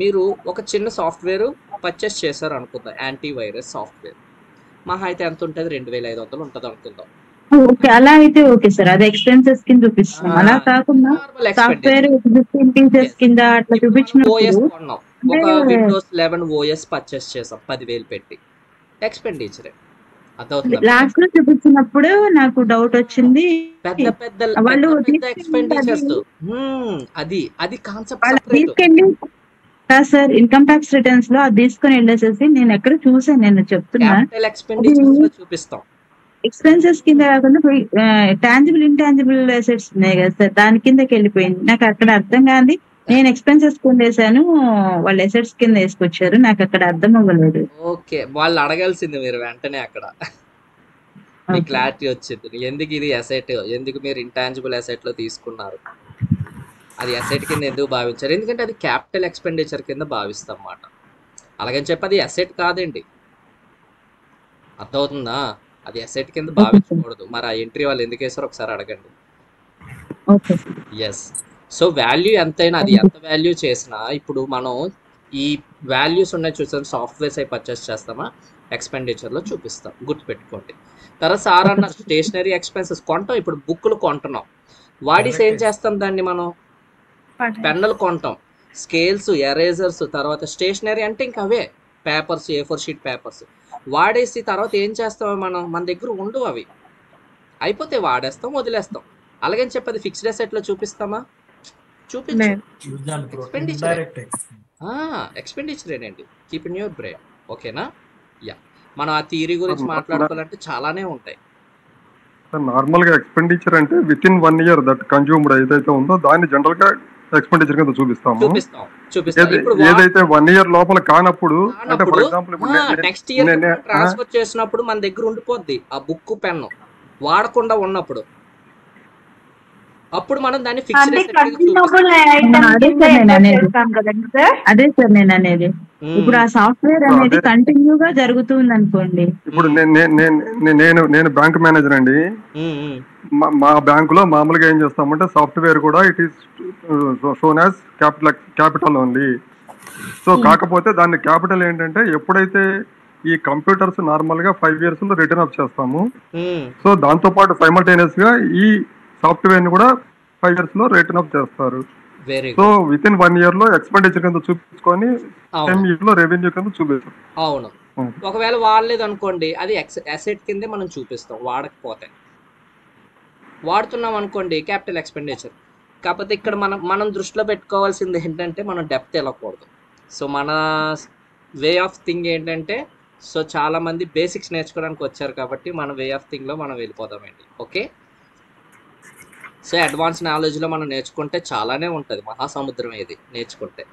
మీరు ఒక చిన్న సాఫ్ట్వేర్ పర్చేస్ చేశారు అనుకుందాం, యాంటీవైరస్ సాఫ్ట్వేర్. మహా అయితే ఎంత ఉంటుంది? 2500 ఉంటుంది అనుకుందాం. ఓకే, అలా అయితే ఓకే సార్, అది ఎక్స్పెన్సెస్ కింద చూపిస్తాం. అలా కాకుండా సాఫ్ట్వేర్ 15 పీసెస్ కింద అట్లా చూపించినప్పుడు ఒక విండోస్ 11 OS పర్చేస్ చేసాం 10,000 పెట్టి, ఎక్స్పెండిచర్. లాస్ట్ లో చూపించినప్పుడు నాకు డౌట్ వచ్చింది, వాళ్ళు ఎక్స్పెండిచర్స్ అది కాన్సెప్ట్ తీసుకెళ్ళి సార్ ఇన్కమ్ ట్యాక్స్ రిటర్న్స్ లో అది తీసుకుని వెళ్ళేసేసి నేను ఎక్కడ చూసాను, నేను చెప్తున్నా చూపిస్తాం. ఎక్స్పెన్సెస్ కింద కాకుండా టాంజిబుల్ ఇంటాంజిబుల్ అసెట్స్ ఉన్నాయి కదా సార్, దాని కిందకి వెళ్ళిపోయింది. నాకు అక్కడ అర్థం కాదు. నేను ఎక్స్పెన్సెస్ కింద వేసాను, వాళ్ళు అసెట్స్ కింద వేసుకొచ్చారు, నాకు అక్కడ అర్థం అవ్వలేదు. ఓకే, వాళ్ళు అడగాల్సింది మీరు వెంటనే అక్కడ మీకు క్లారిటీ వచ్చింది. ఎందుకు ఇది అసెట్, ఎందుకు మీరు ఇంటాంజిబుల్ అసెట్ లో తీసుకున్నారు, అది అసెట్ కింద ఎందుకు భావించారు? ఎందుకంటే అది క్యాపిటల్ ఎక్స్పెండిచర్ కింద భావిస్తాం అన్నమాట. అలాగని చెప్పి అది అసెట్ కాదండి, అర్థమవుతుందా? అది అసెట్ కింద భావించకూడదు. మరి ఆ ఎంట్రీ వాళ్ళు ఎందుకు వేసారో ఒకసారి అడగండి. ఎస్. సో వాల్యూ ఎంతైనా, అది ఎంత వాల్యూ చేసినా, ఇప్పుడు మనం ఈ వాల్యూస్ ఉన్నాయి చూసాం, సాఫ్ట్వేర్స్ అవి పర్చేస్ చేస్తామా, ఎక్స్పెండిచర్లో చూపిస్తాం, గుర్తుపెట్టుకోండి. తర్వాత సార్ అన్న స్టేషనరీ ఎక్స్పెన్సెస్ కొంటాం. ఇప్పుడు బుక్లు కొంటున్నాం, వాడిస్ ఏం చేస్తాం, దాన్ని మనం పెన్నులు కొంటాం, స్కేల్స్, ఎరేజర్స్, తర్వాత స్టేషనరీ అంటే ఇంకా అవే పేపర్స్, A4 షీట్ పేపర్స్ వాడేసి తర్వాత ఏం చేస్తామో మన దగ్గర ఉండవు, అవి అయిపోతే వాడేస్తాం, వదిలేస్తాం. అలాగని చెప్పి ఫిక్స్డ్ అసెట్ లో చూపిస్తామా? ఎక్స్పెండిచరేనండి. Keep in your brain. ఓకేనా? మనం ఆ థియరీ గురించి మాట్లాడుకోవాలంటే చాలానే ఉంటాయి. నార్మల్ గా ఎక్స్పెండిచర్ అంటే within 1 year that consumed ఏదైతే ఉందో దాన్ని జనరల్ గా ఎక్స్పెండిచర్ కింద చూపిస్తాము. చూపిస్తాం. ఏదైతే 1 year లోపల కానప్పుడు అంటే for example next year transfer చేసినప్పుడు మన దగ్గర ఉండిపోద్ది ఆ బుక్ పెన్ను వాడకుండా ఉన్నప్పుడు, అప్పుడు మనం దాన్ని ఫిక్స్ అదే సార్ నేను అనేది. ఇప్పుడు ఆ సాఫ్ట్వేర్ అనేది కంటిన్యూ గా జరుగుతుంది అనుకోండి. ఇప్పుడు నేను బ్యాంక్ మేనేజర్ అండి. మా బ్యాంకులో మామూలుగా ఏం చేస్తామంటే సాఫ్ట్వేర్ కూడా it is shown as capital only. So కాకపోతే దాని క్యాపిటల్ ఏంటంటే ఎప్పుడైతే ఈ కంప్యూటర్స్ నార్మల్ గా 5 years లో రిటర్న్ అప్ చేస్తాము, సో దాంతో పాటు సైమల్టేనియస్ గా ఈ సాఫ్ట్వేర్ ని కూడా 5 years లో రిటర్న్ అప్ చేస్తారు. సో విత్ ఇన్ 1 year లో ఎక్స్పెండిచర్ కింద చూపించుకొని 10 years లో రెవెన్యూ కింద చూపిస్తాం. అవును, ఒకవేళ వాడలేదు అనుకోండి అది అసెట్ కిందే మనం చూపిస్తాం. వాడకపోతే, వాడుతున్నాం అనుకోండి క్యాపిటల్ ఎక్స్పెండిచర్. కాకపోతే ఇక్కడ మనం దృష్టిలో పెట్టుకోవాల్సింది ఏంటంటే మనం డెప్త్ వెళ్ళకూడదు. సో మన వే ఆఫ్ థింగ్ ఏంటంటే, సో చాలా మంది బేసిక్స్ నేర్చుకోవడానికి వచ్చారు కాబట్టి మన వే ఆఫ్ థింగ్ లో మనం వెళ్ళిపోదామండి. ఓకే, సో అడ్వాన్స్ నాలెడ్జ్లో మనం నేర్చుకుంటే చాలానే ఉంటుంది, మహాసముద్రం ఇది నేర్చుకుంటే.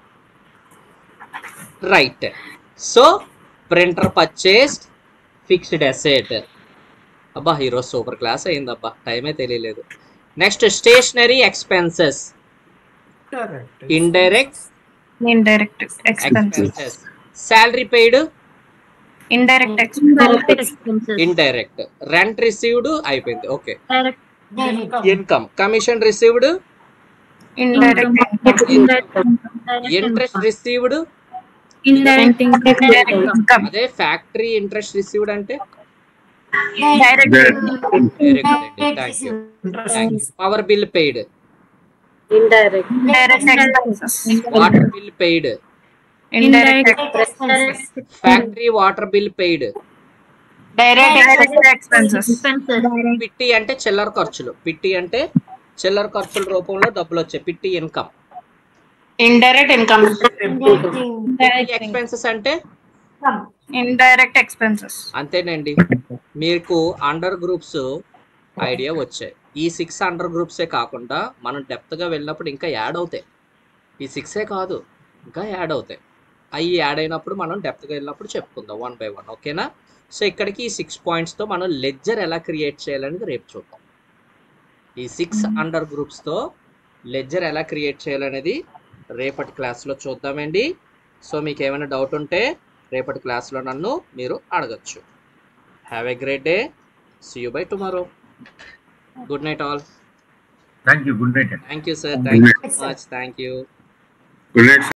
Right, so printer purchased, fixed asset. అబ్బా ఈరోజు సూపర్ క్లాస్ అయింది అబ్బా, టైమే తెలియలేదు. Next stationery expenses, indirect expenses. Salary paid, indirect. Rent received అయిపోయింది. Okay, income. Commission received, interest received, అదే ఫ్యాక్టరీ ఇంట్రెస్ట్ రిసీవ్డ్ అంటే power bill paid, water bill paid, factory water bill paid. Petty అంటే చిల్లర ఖర్చులు, పిట్టి అంటే చిల్లర ఖర్చుల రూపంలో డబ్బులు వచ్చాయి, పిట్టి ఇన్కమ్. Indirect income. ఎక్స్పెన్సెస్ అంటే ఇండైరెక్ట్ ఎక్స్పెన్సెస్. అంతేనండి, మీకు అండర్ గ్రూప్స్ ఐడియా వచ్చాయి. ఈ 6 అండర్ గ్రూప్సే కాకుండా మనం డెప్త్గా వెళ్ళినప్పుడు ఇంకా యాడ్ అవుతాయి. ఈ 6 కాదు, ఇంకా యాడ్ అవుతాయి. అవి యాడ్ అయినప్పుడు మనం డెప్త్గా వెళ్ళినప్పుడు చెప్పుకుందాం 1 by 1. ఓకేనా? సో ఇక్కడికి ఈ 6 పాయింట్స్తో మనం లెడ్జర్ ఎలా క్రియేట్ చేయాలనేది రేపు చూద్దాం. ఈ 6 అండర్ గ్రూప్స్తో లెడ్జర్ ఎలా క్రియేట్ చేయాలనేది రేపటి క్లాస్లో చూద్దామండి. సో మీకు ఏమైనా డౌట్ ఉంటే రేపటి క్లాస్లో నన్ను మీరు అడగచ్చు. Have a great day. See you by tomorrow. Good night all. Thank you. Good night. Thank you sir. Thank you so much. Thank you. Good night.